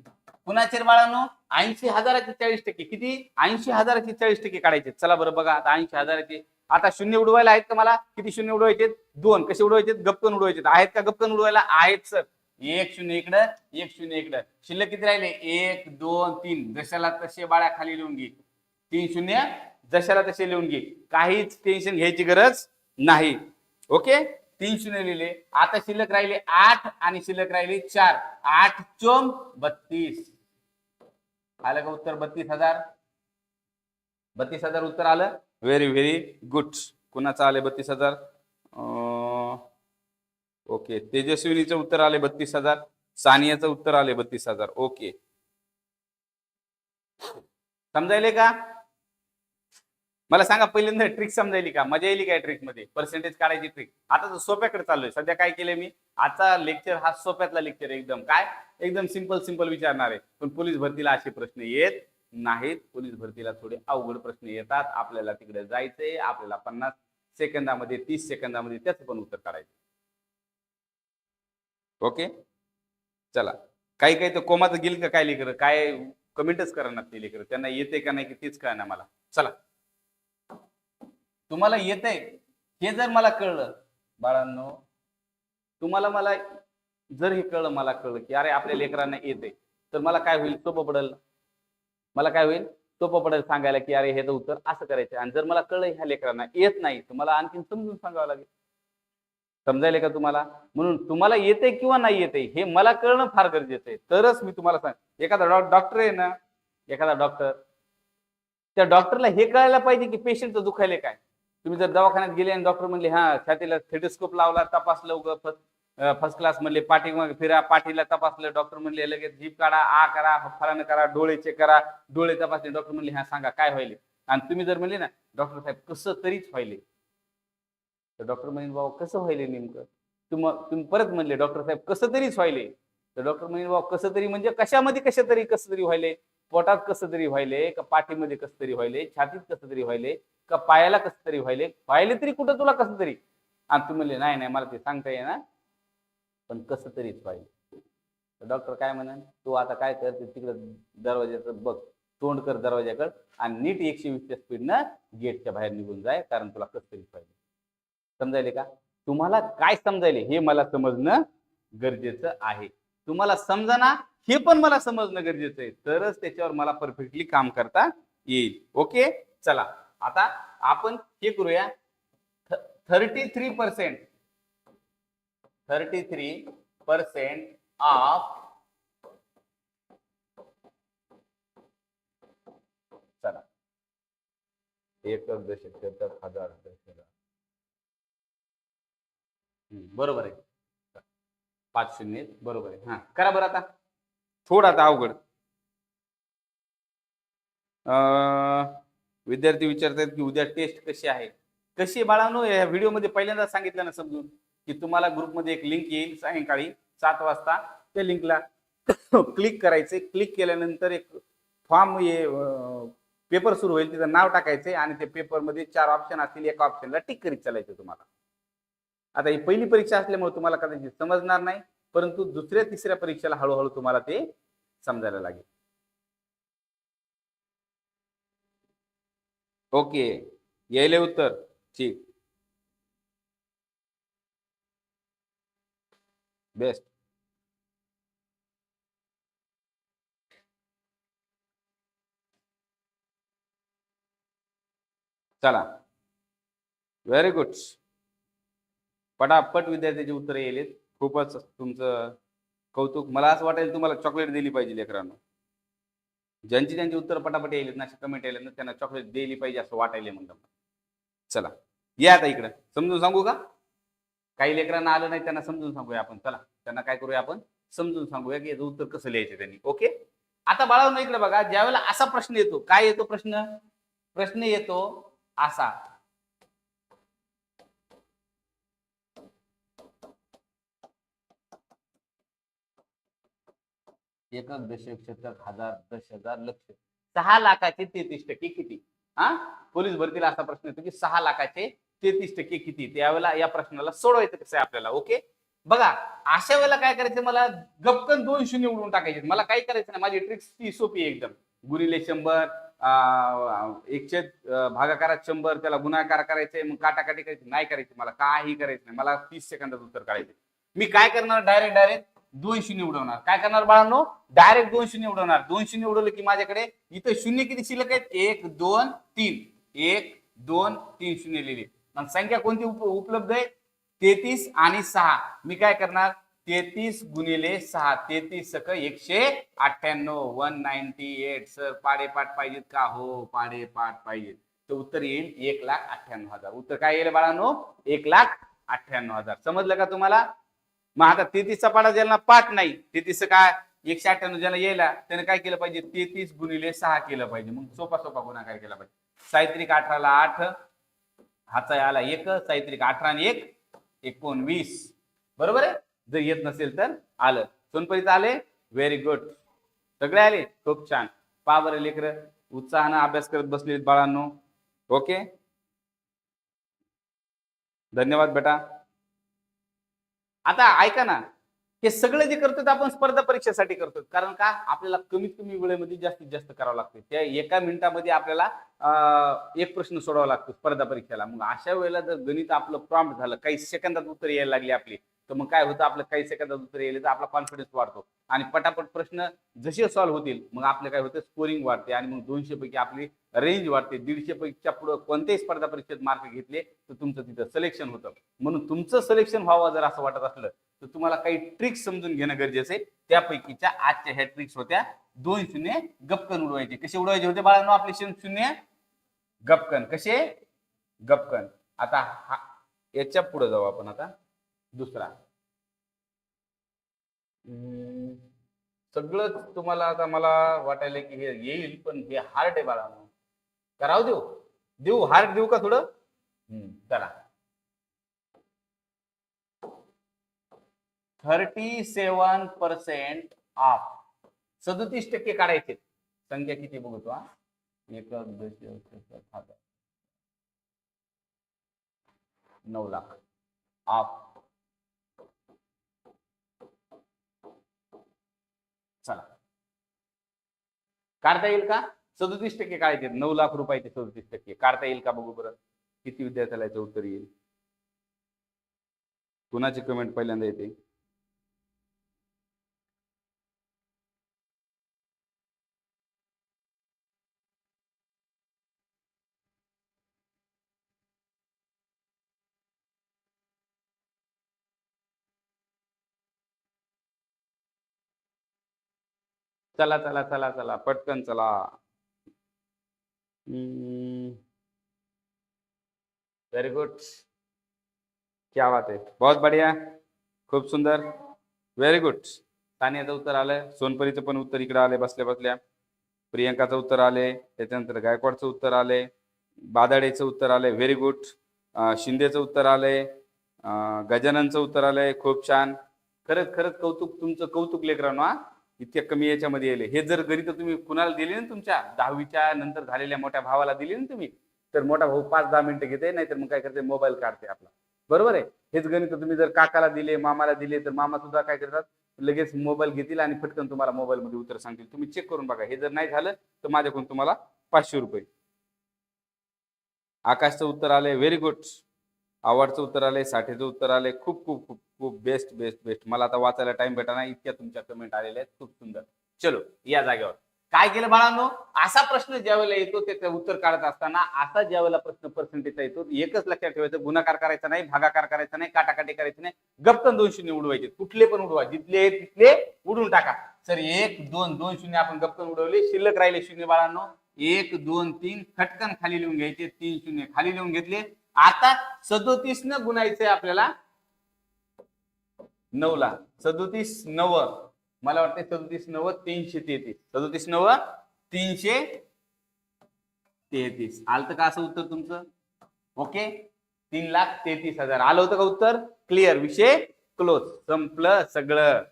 [SPEAKER 1] कुणाचे बाळांनो? 80,000चे 40%. किती? 80,000चे 40% काढायचे. चला बरं बघा आता 80,000चे. आता शून्य उडवायला आहेत का मला? किती शून्य उडवायचे? 2. कसे उडवायचे? गपकन उडवायचे. आहेत का गपकन उडवायला? आहेत सर. 1 शून्य इकडं 1 शून्य इकडं. शिल्लक किती राहिले? 1 2 3. जशाला तसे बाळा खाली लिहून घे. 3 शून्य जशाला तसे लिहून घे. काहीच टेन्शन घ्यायची गरज नाही. ओके, 3 शून्य लिहिले. आता शिल्लक राहिले 8 आणि शिल्लक राहिले 4. 8 चोम 32. आलं का उत्तर? 32,000. 32,000 उत्तर आलं. Very very good. कुणाचं आले 32,000? ओके, तेजस्विनीचं उत्तर आले 32,000. सानियाचं उत्तर आले 32,000. ओके, समजायले का? मला सांगा पहिल्यांदा ट्रिक समजायली का? मजा येईल काय ट्रिक मध्ये? पर्सेंटेज काढायची ट्रिक. आता तर सोप्याकडे चाललोय. सध्या काय केलंय मी? आजचा लेक्चर हा सोप्यातला लेक्चर. एकदम काय, एकदम सिंपल विचारणार आहे. पण पोलीस भरतीला असे प्रश्न येत नाहीत. पोलीस भरतीला थोडे अवघड प्रश्न येतात. आपल्याला तिकडे जायचंय. आपल्याला 50 सेकंदामध्ये 30 सेकंदामध्ये त्याचं पण उत्तर काढायचं. ओके, चला. काही तर कोमाचं गेल का काय लेकर? काय कमेंटच करणार ते लेकर. त्यांना येते का नाही तेच कळणार मला. चला, तुम्हाला येतंय हे जर मला कळलं बाळांनो, तुम्हाला मला जर हे कळलं, मला कळलं की अरे आपल्या लेकरांना येते, तर मला काय होईल? सोपं पडेल. मला काय होईल? सोपं पडेल सांगायला की अरे ह्याचं उत्तर असं करायचं. आणि जर मला कळलं ह्या लेकरांना येत नाही, तर मला आणखीन समजून सांगावं लागेल. समजायले का तुम्हाला? म्हणून तुम्हाला येते किंवा नाही येते हे मला कळणं फार गरजेचं आहे. तरच मी तुम्हाला सांग. एखादा डॉक्टर आहे ना, एखादा डॉक्टर, त्या डॉक्टरला हे कळायला पाहिजे की पेशंटचं दुखायले काय. तुम्ही जर दवाखान्यात गेले आणि डॉक्टर म्हणले हा छातीला थेटोस्कोप लावला, तपासलं, उगा फर्स्ट क्लास म्हणले, पाठी फिरा, पाठीला तपासलं, डॉक्टर म्हणले लगेच जीप काढा, आ करा, फरानं करा, डोळे चेक करा, डोळे तपासले, डॉक्टर म्हणले हा सांगा काय व्हायले. आणि तुम्ही जर म्हणले ना डॉक्टर साहेब कसं तरीच व्हायले, तर डॉक्टर म्हणेन बाबा कसं व्हायले नेमकं? तुम्ही परत म्हणले डॉक्टर साहेब कसं तरीच व्हायले, तर डॉक्टर म्हणेन बाबा कसं तरी म्हणजे कशामध्ये कसं तरी व्हायले. पोटात कसं तरी व्हायले, का पाठीमध्ये कसं तरी व्हायले, छातीत कसं तरी व्हायले, का पायाला कसं तरी व्हायले तरी कुठं तुला कसं तरी, आणि तू म्हणले नाही नाही मला ते सांगता येईना पण कसं तरीच व्हायले. डॉक्टर काय म्हणेन, तू आता काय कर, ते तिकडे दरवाजाचं बघ, तोंड कर दरवाजाकडे आणि नीट 120च्या स्पीडनं गेटच्या बाहेर निघून जाय, कारण तुला कसं तरीच व्हायले. समजायले का? तुम्हाला काय समजायले हे मला समजणं गरजेचं आहे. तुम्हाला समजना हे पण मला समजणं गरजेचं आहे, तरच त्याच्यावर मला परफेक्टली काम करता येईल. ओके, चला आता आपण हे करूया. 33% ऑफ, चला 1,70,000 बरोबर आहे. 5 शून्य बरोबर आहे. हा करा बरं. आता थोडं आता अवघड. विद्यार्थी विचारतात की उद्या टेस्ट कशी आहे. कशी बाळांनो, या व्हिडिओमध्ये पहिल्यांदा सांगितलं ना समजून, की तुम्हाला ग्रुपमध्ये एक लिंक येईल सायंकाळी 7 वाजता. त्या लिंकला क्लिक करायचे. क्लिक केल्यानंतर एक फॉर्म पेपर सुरू होईल, तिथं नाव टाकायचे आणि त्या पेपरमध्ये 4 ऑप्शन असतील, एका ऑप्शनला टिक करीत चालायचं तुम्हाला. आता ही पहिली परीक्षा असल्यामुळे तुम्हाला कदाचित समजणार नाही, परंतु दुसऱ्या तिसऱ्या परीक्षेला हळूहळू तुम्हाला ते समजायला लागेल. ओके, यायले उत्तर? ठीक, बेस्ट. चला, व्हेरी गुड. पटापट विद्यार्थ्याची उत्तर येईल. खूपच तुमचं कौतुक. मला असं वाटेल तुम्हाला चॉकलेट दिली पाहिजे लेकरांना. ज्यांची त्यांची उत्तर पटापट येईल ना, कमेंट येईल ना, त्यांना चॉकलेट दिली पाहिजे असं वाटायला म्हणलं. चला या आता इकडे समजून सांगू का? काही लेकरांना आलं नाही त्यांना समजून सांगूया आपण. चला त्यांना काय करूया आपण, समजून सांगूया की याचं उत्तर कसं लिहायचं त्यांनी. ओके, आता बाळांनो इकडे बघा, ज्यावेळेला असा प्रश्न येतो, काय येतो प्रश्न? प्रश्न येतो असा, एकक, दशक, शतक, हजार, 10,000, लक्ष. 6 लाखाचे 33% किती? हा, पोलीस भरतीला असा प्रश्न येतो की 6 लाखाचे 33% किती? त्यावेळेला या प्रश्नाला सोडवायचं कसं आहे आपल्याला. ओके, बघा अशा वेळेला काय करायचं, मला गपकन 2 शून्य उडवून टाकायचे. मला काय करायचं नाही, माझी ट्रिक्स ती सोपी आहे एकदम. गुणिले 100, एकशेद भागाकारात 100, त्याला गुणाकार करायचंय, मग काटाकाटी करायची नाही करायची, मला काही करायचं नाही. मला 30 सेकंदात उत्तर काढायचे. मी काय करणार, डायरेक्ट 2 शून्य उडवणार. काय करणार बाळांनो, डायरेक्ट 2 शून्य उडवणार. 2 शून्य उडवलं की माझ्याकडे इथं शून्य किती शिल्लक आहेत? 1 2 3, 1 2 3 शून्य लिहिले. मग संख्या कोणती उपलब्ध आहे? 33 आणि 6. मी काय करणार, 33 गुणिले 6, 33 सक 198, 198. सर पाडेपाठ पाहिजेत का? हो पाडेपाठ पाहिजेत. तर उत्तर येईल 1,98,000. उत्तर काय येईल बाळांनो? 1,98,000. समजलं का तुम्हाला? मग आता 33चा पाडा ज्याला पाठ नाही, 33 काय 198 ज्याला यायला, त्याने काय केलं पाहिजे? 33 गुणिले 6 केलं पाहिजे. मग सोपा सोपा गुणाकार केला पाहिजे. साहित्रिक 18 ला 8, हाचा आला 1, साहित्रिक 18 आणि 1 19. बरोबर आहे. जर येत नसेल तर आलं. सोनपरीत आले, व्हेरी गुड. सगळे आले, खूप छान. पा बरं लेकर उत्साहानं अभ्यास करत बसलेत बाळांनो. ओके, धन्यवाद बेटा. आता ऐका ना, हे सगळं जे करतो आपण स्पर्धा परीक्षेसाठी करतो. कारण का, आपल्याला कमीत कमी वेळेमध्ये जास्तीत जास्त करावं लागते. त्या एका मिनिटामध्ये आपल्याला एक प्रश्न सोडावा लागतो स्पर्धा परीक्षेला. मग अशा वेळेला जर गणित आपलं प्रॉम्प्ट झालं, काही सेकंदात उत्तर यायला लागली आपली, तर मग काय होतं, आपलं काही सेकंदात उत्तर यायला तर आपला कॉन्फिडन्स वाढतो आणि पटापट प्रश्न जसे सॉल्व्ह होतील मग आपलं काय होतं, स्कोरिंग वाढते आणि मग 200 पैकी आपली रेंज वाढते. 150 पैकीच्या पुढे कोणत्याही स्पर्धा परीक्षेत मार्क घेतले तर तुमचं तिथं सिलेक्शन होतं. म्हणून तुमचं सिलेक्शन व्हावं जर असं वाटत असलं तर तुम्हाला काही ट्रिक्स समजून घेणं गरजेचं आहे. त्यापैकीच्या आजच्या ह्या ट्रिक्स होत्या. 2 शून्य गपकन उडवायचे. कसे उडवायचे होते बाळांनो आपले शून्य? गपकन. कसे? गपकन. आता याच्या पुढे जाऊ आपण. आता दुसरा, सगळं तुम्हाला आता मला वाटायला की हे येईल, पण हे हार्ड आहे बाळांनो. करावं देऊ हार्ड देऊ का थोडं? चला, 37% ऑफ 37% काढायचे. संख्या किती बघतो हा, 1,10,000 9 लाख ऑफ. चला काढता येईल का? 37% काढायचे. 9 लाख रुपयाचे 37% काढता येईल का बघू बरं. किती विद्यार्थ्याला याचं उत्तर येईल? कुणाची कमेंट पहिल्यांदा येते? चला चला चला चला पटकन चला. वेरी गुड, क्या बात है, बहुत बढ़िया, खूप सुंदर, व्हेरी गुड. तानियाचं उत्तर आलं, सोनपरीचं पण उत्तर इकडे आले बसल्या बसल्या, प्रियंकाचं उत्तर आले, त्याच्यानंतर गायकवाडचं उत्तर आले, बादाडेचं उत्तर आले, व्हेरी गुड. शिंदेचं उत्तर आले, गजाननचं उत्तर आलंय, खूप छान. खरंच खरंच कौतुक, तुमचं कौतुक लेकरांनो. हा इतक्या कमी याच्यामध्ये येले. हे जर गणित तुम्ही कुणाला दिले ना, तुमच्या 10वीच्या नंतर झालेल्या मोठ्या भावाला दिली ना तुम्ही, तर मोठा भाऊ 5-10 मिनिटं घेते, नाहीतर मग काय करते, मोबाईल काढते आपला. बरोबर आहे. हेच गणित तुम्ही जर काकाला दिले, मामाला दिले, तर मामा सुद्धा काय करतात, लगेच मोबाईल घेतील आणि फटकन तुम्हाला मोबाईल मध्ये उत्तर सांगतील. तुम्ही चेक करून बघा. हे जर नाही झालं तर माझ्याकडून तुम्हाला 500 रुपये. आकाशचं उत्तर आलंय, व्हेरी गुड. आवडचं उत्तर आलंय, साठेचं उत्तर आलंय, खूप खूप खूप खूप बेस्ट बेस्ट बेस्ट. मला आता वाचायला टाइम भेटा नाही, इतक्या तुमच्या कमेंट आलेल्या आहेत, खूप सुंदर. चलो या जागेवर काय केलं बाळांनो, असा प्रश्न ज्यावेळेला येतो त्याचं उत्तर काढत असताना असा ज्यावेळेला प्रश्न पर्सेंटेजचा येतो, एकच लक्षात ठेवायचं, गुणाकार करायचा नाही, भागाकार करायचा नाही, काटाकाटी करायची नाही, गप्पन 2 शून्य उडवायचे. कुठले पण उडवा, जिथले तिथले उडून टाका. सर 1 2 2 शून्य आपण गप्पन उडवले, शिल्लक राहिले शून्य बाळांनो. 1 2 3 खटकन खाली लिहून घ्यायचे, 3 शून्य खाली लिहून घेतले. आता 37 न गुणायचंय आपल्याला 9 ला. 37 9, मला वाटतं 37 9 333. 37 9 333. आलं का असं उत्तर तुमचं? ओके, 3,33,000 आलं होतं का उत्तर? क्लिअर, विषय क्लोज, संपलं सगळं.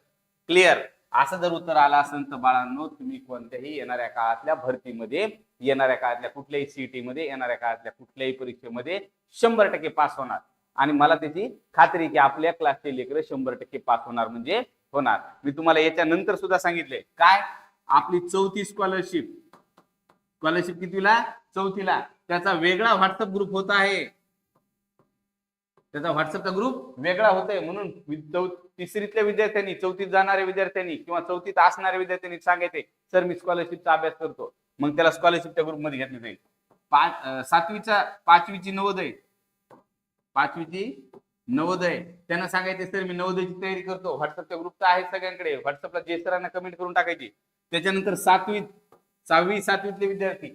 [SPEAKER 1] क्लिअर. असं जर उत्तर आलं असेल तर बाळांनो, तुम्ही कोणत्याही येणाऱ्या काळातल्या भरतीमध्ये, येणाऱ्या काळातल्या कुठल्याही सीईटी मध्ये, येणाऱ्या काळातल्या कुठल्याही परीक्षेमध्ये 100% पास होणार. आणि मला त्याची खात्री की आपल्या क्लासचे लेकरं 100% पास होणार म्हणजे होणार. मी तुम्हाला याच्या नंतर सुद्धा सांगितले काय, आपली 4थी स्कॉलरशिप कितीला? 4थीला. त्याचा वेगळा व्हॉट्सअप ग्रुप होत आहे. त्याचा व्हॉट्सअपचा ग्रुप वेगळा होतोय. म्हणून 3रीतल्या विद्यार्थ्यांनी, 4थीत जाणाऱ्या विद्यार्थ्यांनी किंवा 4थीत असणाऱ्या विद्यार्थ्यांनी सांगायचे, सर मी स्कॉलरशिपचा अभ्यास करतो. मग त्याला स्कॉलरशिपच्या ग्रुपमध्ये घेतलं जाईल. 5वीची नवोदय, 5वीची नवोदय, त्यांना सांगायचे सर मी नवोदयची तयारी करतो. व्हॉट्सअपच्या ग्रुपचा आहे सगळ्यांकडे, व्हॉट्सअपला जे सरांना कमेंट करून टाकायची. त्याच्यानंतर 6वी 7वीतले विद्यार्थी,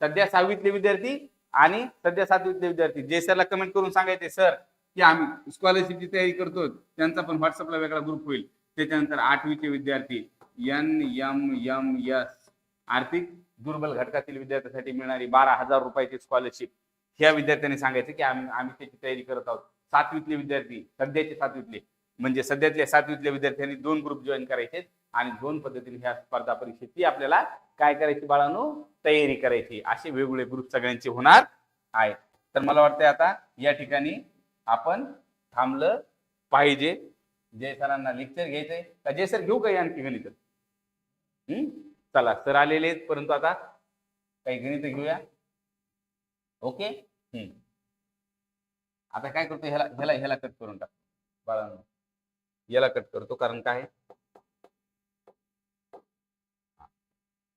[SPEAKER 1] सध्या 6वीतले विद्यार्थी आणि सध्या 7वीतले विद्यार्थी जे सरला कमेंट करून सांगायचे सर की आम्ही स्कॉलरशिपची तयारी करतो, त्यांचा पण व्हॉट्सअपला वेगळा ग्रुप होईल. त्याच्यानंतर 8वीचे विद्यार्थी NMMS, आर्थिक दुर्बल घटकातील विद्यार्थ्यांसाठी मिळणारी 12,000 रुपयाची स्कॉलरशिप, ह्या विद्यार्थ्यांनी सांगायचे की आम्ही त्याची तयारी करत आहोत. 7वीतले विद्यार्थी, सध्याचे 7वीतले म्हणजे सध्यातल्या 7वीतल्या विद्यार्थ्यांनी 2 ग्रुप जॉईन करायचे आणि 2 पद्धतीने ह्या स्पर्धा परीक्षेची आपल्याला काय करायची बाळांनो, तयारी करायची. असे वेगवेगळे ग्रुप सगळ्यांचे होणार आहे. तर मला वाटतंय आता या ठिकाणी आपण थांबलं पाहिजे. जय सरांना लेक्चर घ्यायचंय का? जय सर घेऊ का आणखी गणित? चला सर आलेले आहेत, परंतु आता काही गणित घेऊया. ओके, आता काय करतो, ह्याला कट करून टाक बाळांनो, याला कट करतो. कारण काय,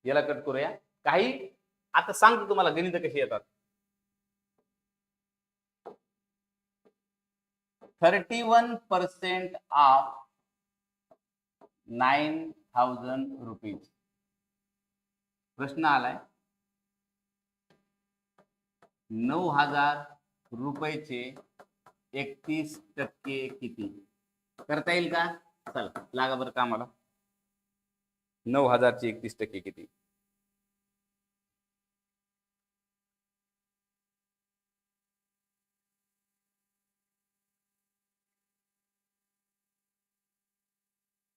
[SPEAKER 1] याला कट करूया. काही आता सांगतो तुम्हाला गणित कशी येतात. 31% ऑफ 9,000 रुपीज. प्रश्न आलाय 9,000 रुपयाचे 31% किती? करता येईल का? चला लागा बरं कामाला. 9,000 चे 31% किती?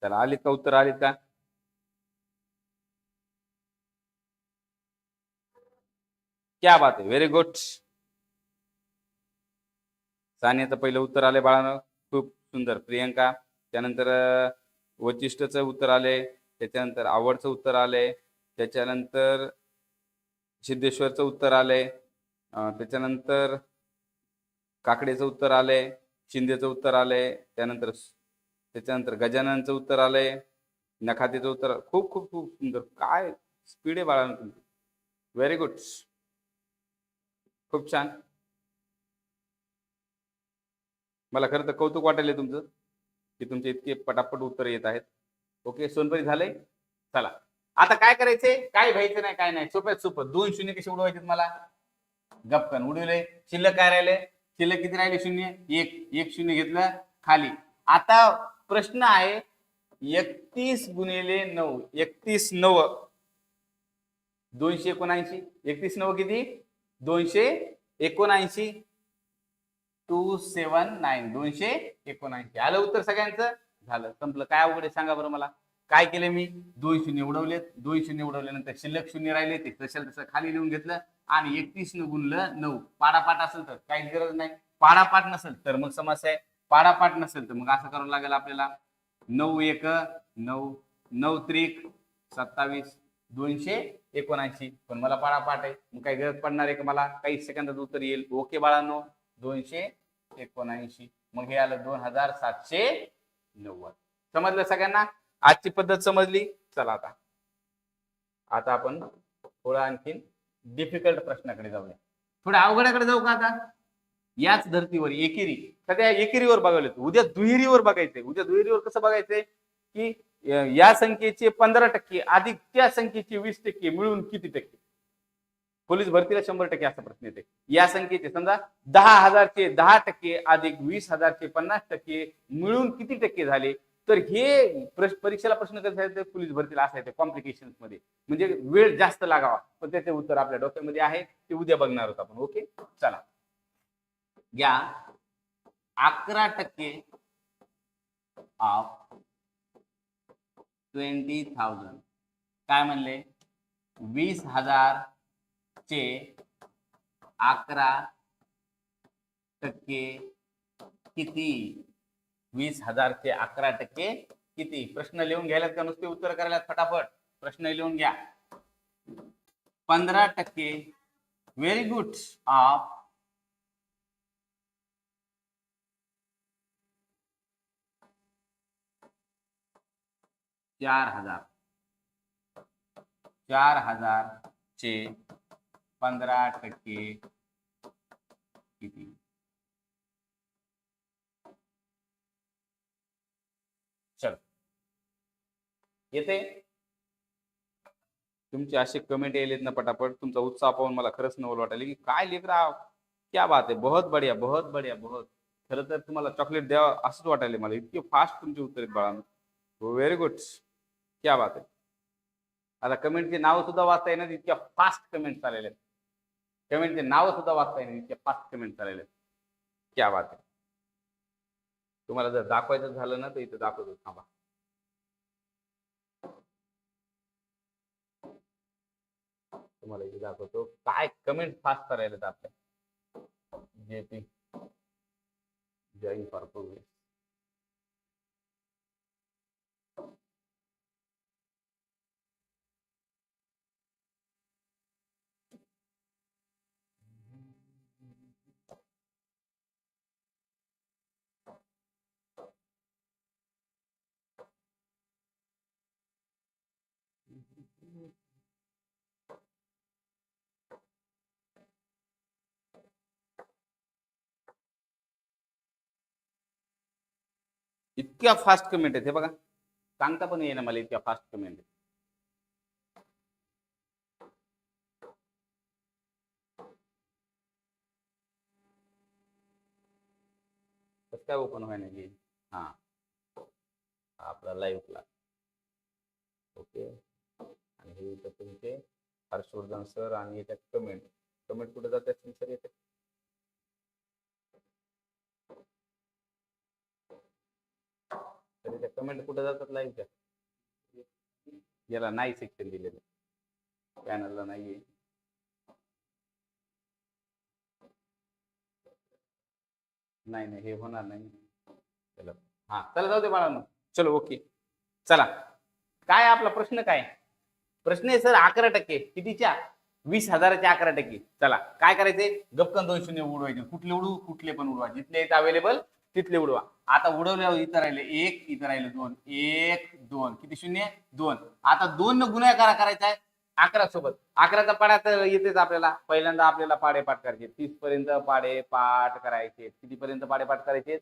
[SPEAKER 1] चला आलीत का उत्तर? आलीत का? क्या बात आहे, व्हेरी गुड. सानियाचं पहिलं उत्तर आले बाळानं, खूप सुंदर. प्रियंका, त्यानंतर वचिष्ठचं उत्तर आले, त्याच्यानंतर आवडचं उत्तर आले, त्याच्यानंतर सिद्धेश्वरचं उत्तर आले, त्याच्यानंतर काकडेचं उत्तर आले, शिंदेचं उत्तर आले, त्याच्यानंतर गजाननचं उत्तर आले, नखातेचं उत्तर. खूप खूप खूप सुंदर. काय स्पीड आहे बाळानं तुमची. व्हेरी गुड, खूप छान. मला खरं तर कौतुक वाटायला तुमचं की तुमचे इतके पटापट उत्तर येत आहेत. ओके, सोनपरी झालंय. चला आता काय करायचंय, काय व्हायचं नाही, काय नाही, सोप्यात सोपं. 2 शून्य कसे उडवायचे मला, गपकन उडवले. शिल्लक काय राहिले, शिल्लक किती राहिले, शून्य. एक शून्य घेतलं खाली. आता प्रश्न आहे 31 गुणिले 9, 31 9, 279. 31 9 किती, 279. 279, 279. आलं उत्तर सगळ्यांचं. झालं, संपलं. काय अवघड आहे सांगा बरं मला. काय केले मी, 2 शून्य उडवलेत. 2 शून्य उडवल्यानंतर शिल्लक शून्य राहिले, ते तसं तसं खाली लिहून घेतलं आणि 31 न गुणलं 9. पाडापाठ असेल तर काहीच गरज नाही, पाडापाठ नसेल तर मग समस्या आहे. पाडापाठ नसेल तर मग असं करावं लागेल आपल्याला. 9 1 9, 9 त्रिक 27, 279. पण मला पाडापाठ आहे, मग काही गरज पडणार आहे का मला, काही सेकंदात उत्तर येईल. ओके बाळांनो, 279. मग हे आलं 2790. समजलं सगळ्यांना, आजची पद्धत समजली. चला आता आपण थोडं आणखीन डिफिकल्ट प्रश्नाकडे जाऊया. थोड्या अवघडाकडे जाऊ का आता. याच धर्तीवर एकेरी, सगळ्या एकेरीवर बघायला, उद्या दुहेरीवर बघायचंय. उद्या दुहेरीवर कसं बघायचंय की या संख्येचे 15% अधिक त्या संख्येचे 20% मिळून किती टक्के. पोलीस भरतीला 100% असा प्रश्न येते. या संख्येचे समजा 10,000चे 10% अधिक 20,000चे 50% मिळून किती टक्के झाले. तर हे परीक्षेला प्रश्न कसे पोलीस भरतीला असायचे कॉम्प्लिकेशन मध्ये, म्हणजे वेळ जास्त लागावा. पण त्याचे उत्तर आपल्या डोक्यामध्ये आहे, ते उद्या बघणार आहोत आपण. ओके, चला घ्या. 11% ऑफ 20,000 काय म्हणले, 20,000 चे 11% किती. 20,000 चे 11% किती. प्रश्न लिहून घ्यायला का नुसते उत्तर करायला फटाफट. प्रश्न लिहून घ्या. 15%, व्हेरी गुड, ऑफ 4,000. 4,000 चे 15% किती. चल येते. तुमचे असे कमेंट येलेत ना पटापट, तुमचा उत्साह पाहून मला खरंच नवल वाटायला की काय लेकरा, क्या बात आहे, बहुत बढ़िया बहुत बढ़िया बहुत. खरं तर तुम्हाला चॉकलेट द्यावं असंच वाटायला मला, इतके फास्ट तुमचे उत्तर आहेत बाळांनो. व्हेरी गुड, क्या बात आहे. आता कमेंटचे नाव सुद्धा वाचता येणार इतक्या फास्ट कमेंट आलेले आहेत. कमेंटचे नाव सुद्धा वाचता येणार इतक्या फास्ट कमेंट आलेले आहेत. क्या बात आहे. तुम्हाला जर दाखवायचं झालं ना तर इथं दाखवतो, थांबा. तुम्हाला इथे दाखवतो काय कमेंट फास्ट करायला आपल्या. JP join for progress. इतक्या फास्ट कमेंट आहेत हे बघा, सांगता पण येईना मला इतक्या फास्ट कमेंट आहेत. कसं काय ओपन व्हायला नाही. हा आपला लाईव्ह क्लास. ओके, आणि हे इथं तुमचे हर्षवर्धन सर आणि याच्यात कमेंट कमेंट कुठे जात असतील सर याच्यात. तर कमेंट कुठे जातात लाईव्हच्या, याला नाही सेक्शन दिलेलं, पॅनलला नाहीये. नाही नाही हे होणार नाही. चला हा चला जाऊ दे बाळांनो. चलो ओके. चला काय आपला प्रश्न काय? प्रश्न आहे सर 11% कितीच्या? 20,000च्या 11%. चला काय करायचंय? गपकन 2 शून्य उडवायचे. कुठले उडवू? कुठले पण उडवा. जिथले आहेत अवेलेबल तिथले उडवा. आता उडवल्यावर इथं राहिले 1, इथं राहिले 2. 1 2 किती शून्य? 2. आता 2 न गुणाकार करायचा आहे 11 सोबत. 11चा पाडा तर येतेच आपल्याला. पहिल्यांदा आपल्याला पाडे पाठ करायचे. 30 पर्यंत पाडे पाठ करायचे. किती पर्यंत पाडे पाठ करायचे?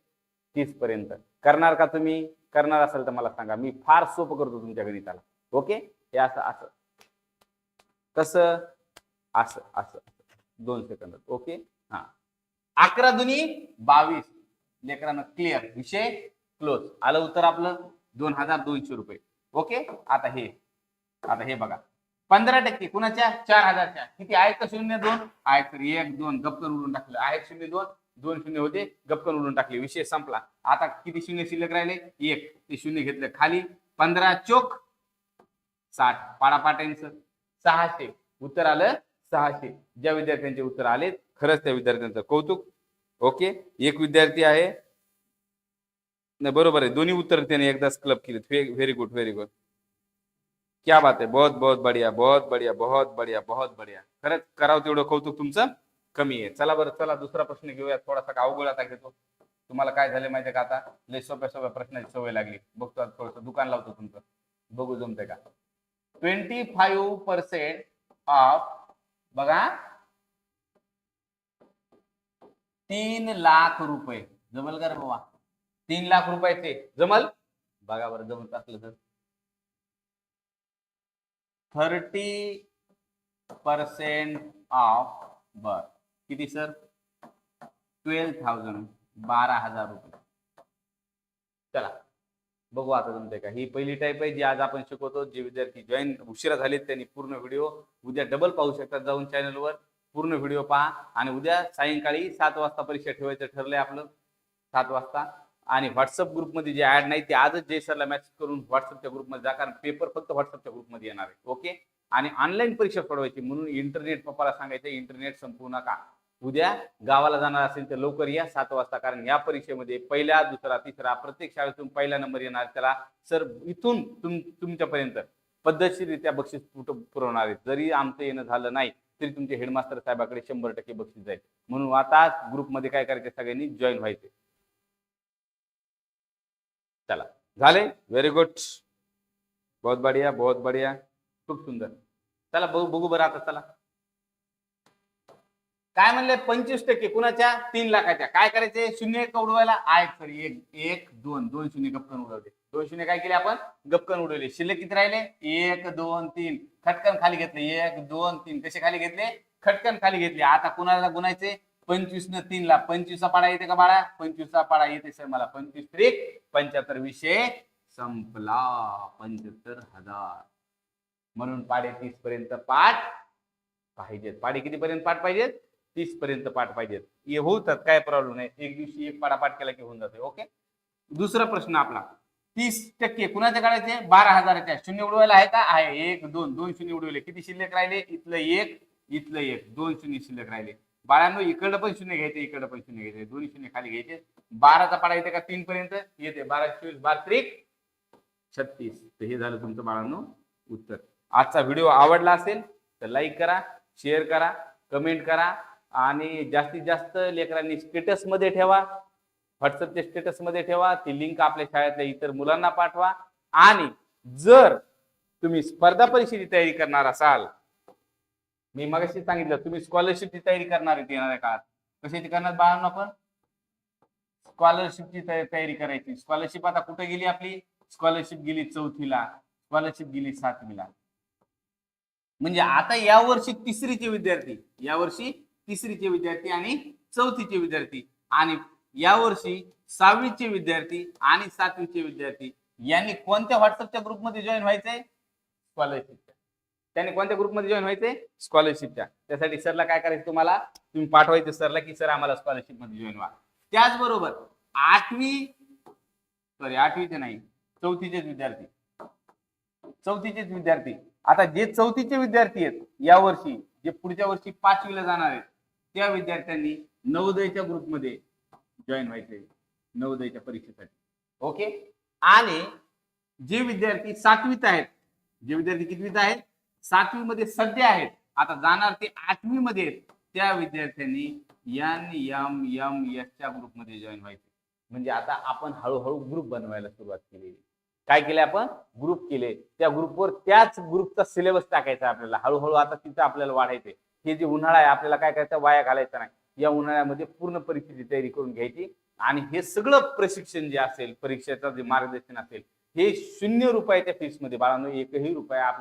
[SPEAKER 1] 30 पर्यंत. करणार का तुम्ही? करणार असेल तर मला सांगा. मी फार सोपं करतो तुमच्या गणिताला. ओके हे असं असं कसं असं असं 2 सेकंद. ओके हा 11 दुनी 22. लेकरांना क्लिअर. विषय क्लोज. आलं उत्तर आपलं 2,200 रुपये. ओके आता हे बघा 15% कुणाच्या? 4,000च्या. किती आहेत का? 0 2 आहेत तर 1 2 गपकन उडून टाकलं. आहेत 0 2 2 शून्य होते गपकन उडून टाकले. विषय संपला. आता किती शून्य शिल्लक राहिले? 1. ते शून्य घेतलं खाली. 15 चोक 60. पाडापाट्यांचं 600. उत्तर आलं 600. ज्या विद्यार्थ्यांचे उत्तर आले खरंच त्या विद्यार्थ्यांचं कौतुक. ओके एक विद्यार्थी आहे नाही बरोबर आहे. दोन्ही उत्तर त्याने एकदाच क्लब केले. Very good very good. क्या बात आहे. बहुत बहुत बढ़िया बहुत बढ़िया बहुत बढ़िया बहुत बढ़िया. खरंच करावं तेवढं कौतुक तुमचं कमी आहे. चला बरं चला दुसरा प्रश्न घेऊया. थोडासा अवघड आता घेतो. तुम्हाला काय झालं माहितीये का? आता लय सोप्या सोप्या प्रश्नाची सवय लागली. बघतो थोडस दुकान लावतो तुमचं. बघू जमतंय का? 25% ऑफ बघा 3 लाख रुपये. जमल का रे बाबा? 3 लाख रुपयाचे जमल? बघा बरं जमत असलं तर 30% ऑफ बर किती सर? 12,000 12,000 रुपये. चला बघू आता जमतंय का? ही पहिली टाईप आहे जी आज आपण शिकवतो. जे विद्यार्थी जॉईन उशिरा झालेत त्यांनी पूर्ण व्हिडिओ उद्या डबल पाहू शकतात जाऊन चॅनलवर. पूर्ण व्हिडिओ पहा. आणि उद्या सायंकाळी 7 वाजता परीक्षा ठेवायचं ठरलंय आपलं. 7 वाजता. आणि व्हॉट्सअप ग्रुपमध्ये जे ऍड नाही ते आजच जय सरला मेसेज करून व्हॉट्सअपच्या ग्रुपमध्ये जा. कारण पेपर फक्त व्हॉट्सअपच्या ग्रुपमध्ये येणार आहे. ओके आणि ऑनलाईन परीक्षा सोडवायची म्हणून इंटरनेट पप्पाला सांगायचं इंटरनेट संपवू नका. उद्या गावाला जाणार असेल तर लवकर या 7 वाजता. कारण या परीक्षेमध्ये पहिला दुसरा तिसरा प्रत्येक शाळेतून पहिला नंबर येणार. त्याला सर इथून तुमच्यापर्यंत पद्धतशीररित्या बक्षीस पुरवणार आहेत. जरी आमचं येणं झालं नाही तरी तुमचे हेडमास्टर साहेबाकडे 100% बक्षीस जाईल. म्हणून आता ग्रुपमध्ये काय करायचे सगळ्यांनी जॉईन व्हायचे. चला झाले. व्हेरी गुड बहुत बढ़िया बहुत बढ़िया. खूप सुंदर. चला बघू बरं आता. चला काय म्हणले? 25% कुणाच्या? 3 लाखाच्या. काय करायचे? शून्य उडवायला आहेत सर 1 1 2 2 शून्य गपकन उडवले. 2 शून्य काय केले आपण? गपकन उडवले. शिल्लक किती राहिले? 1 2 3 खटकन खाली घेतले. 1 2 3 कसे खाली घेतले? खटकन खाली घेतले. आता कुणाला गुणायचे? 25 न 3 ला 25 चा पाडा येते का बाळा? 25 चा पाडा येते सर मला. 25 त्रिक 75. विषय संपला. 75,000. म्हणून पाडे 30 पर्यंत पाठ पाहिजेत. पाडे किती पर्यंत पाठ पाहिजेत? 30 पर्यंत पाठ पाहिजेत. हे होतात काय प्रॉब्लेम नाही. एक दिवशी एक पाडा पाठ केला की होऊन जाते. ओके दुसरा प्रश्न आपला 30% कुणाच्या काढायचे? 12,000च्या. शून्य उडवायला आहे का? आहे. 1 2 2 शून्य उडवले. किती शिल्लक राहिले? इथलं 1 इथलं 1 2 शून्य शिल्लक राहिले. बाळांनो इकडं पण शून्य घ्यायचे इकडं पण शून्य घ्यायचे. दोन्ही शून्य खाली घ्यायचे. 12चा पाडा येते का 3 पर्यंत? येते. 12 24 12 त्रिक 36. तर हे झालं तुमचं बाळांनो उत्तर. आजचा व्हिडिओ आवडला असेल तर लाईक करा शेअर करा कमेंट करा. आणि जास्तीत जास्त लेकरांनी स्टेटस मध्ये ठेवा. व्हॉट्सअपच्या स्टेटस मध्ये ठेवा. ती लिंक आपल्या शाळेतल्या इतर मुलांना पाठवा. आणि जर तुम्ही स्पर्धा परीक्षेची तयारी करणार असाल मी मगाशी सांगितलं तुम्ही स्कॉलरशिपची तयारी करणार आहे येणाऱ्या काळात. कशाची करणार बाळांनो? आपण स्कॉलरशिपची तयारी करायची. स्कॉलरशिप आता कुठे गेली आपली? स्कॉलरशिप गेली 4थीला. स्कॉलरशिप गेली 7वीला. म्हणजे आता यावर्षी तिसरीचे विद्यार्थी यावर्षी तिसरीचे विद्यार्थी आणि 4थीचे विद्यार्थी आणि यावर्षी 6वीचे विद्यार्थी आणि 7वीचे विद्यार्थी यांनी कोणत्या व्हॉट्सअपच्या ग्रुपमध्ये जॉईन व्हायचंय? स्कॉलरशिपच्या. त्यांनी कोणत्या ग्रुपमध्ये जॉईन व्हायचंय? स्कॉलरशिपच्या. त्यासाठी सरला काय करायचं? तुम्हाला तुम्ही पाठवायचं सरला की सर आम्हाला स्कॉलरशिप मध्ये जॉईन व्हा. त्याचबरोबर 8वीचे नाही 4थीचेच विद्यार्थी आता जे 4थीचे विद्यार्थी आहेत यावर्षी जे पुढच्या वर्षी 5वीला जाणार आहेत त्या विद्यार्थ्यांनी नवोदयच्या ग्रुपमध्ये जॉईन व्हायचे नवोदयच्या परीक्षेसाठी. ओके. आणि जे विद्यार्थी 7वीत आहेत, जे विद्यार्थी कितवीत आहेत, 7वी मध्ये सध्या आहेत, आता जाणार ते 8वी मध्ये आहेत, त्या विद्यार्थ्यांनी NMMS च्या ग्रुपमध्ये जॉईन व्हायचे. म्हणजे आता आपण हळूहळू ग्रुप बनवायला सुरुवात केली. काय केले आपण? ग्रुप केले. त्या ग्रुपवर त्याच ग्रुपचा सिलेबस टाकायचा आपल्याला. हळूहळू आता तिथं आपल्याला वाढायचंय. हे जे उन्हाळा आहे आपल्याला काय करायचं, वाया घालायचं नाही. या उन्हाळ्यामध्ये पूर्ण परीक्षेची तयारी करून घ्यायची आणि हे सगळं प्रशिक्षण जे असेल, परीक्षेचं जे मार्गदर्शन असेल, हे 0 रुपयाच्या फीस मध्ये बाळांनो, एकही रुपया आपल्या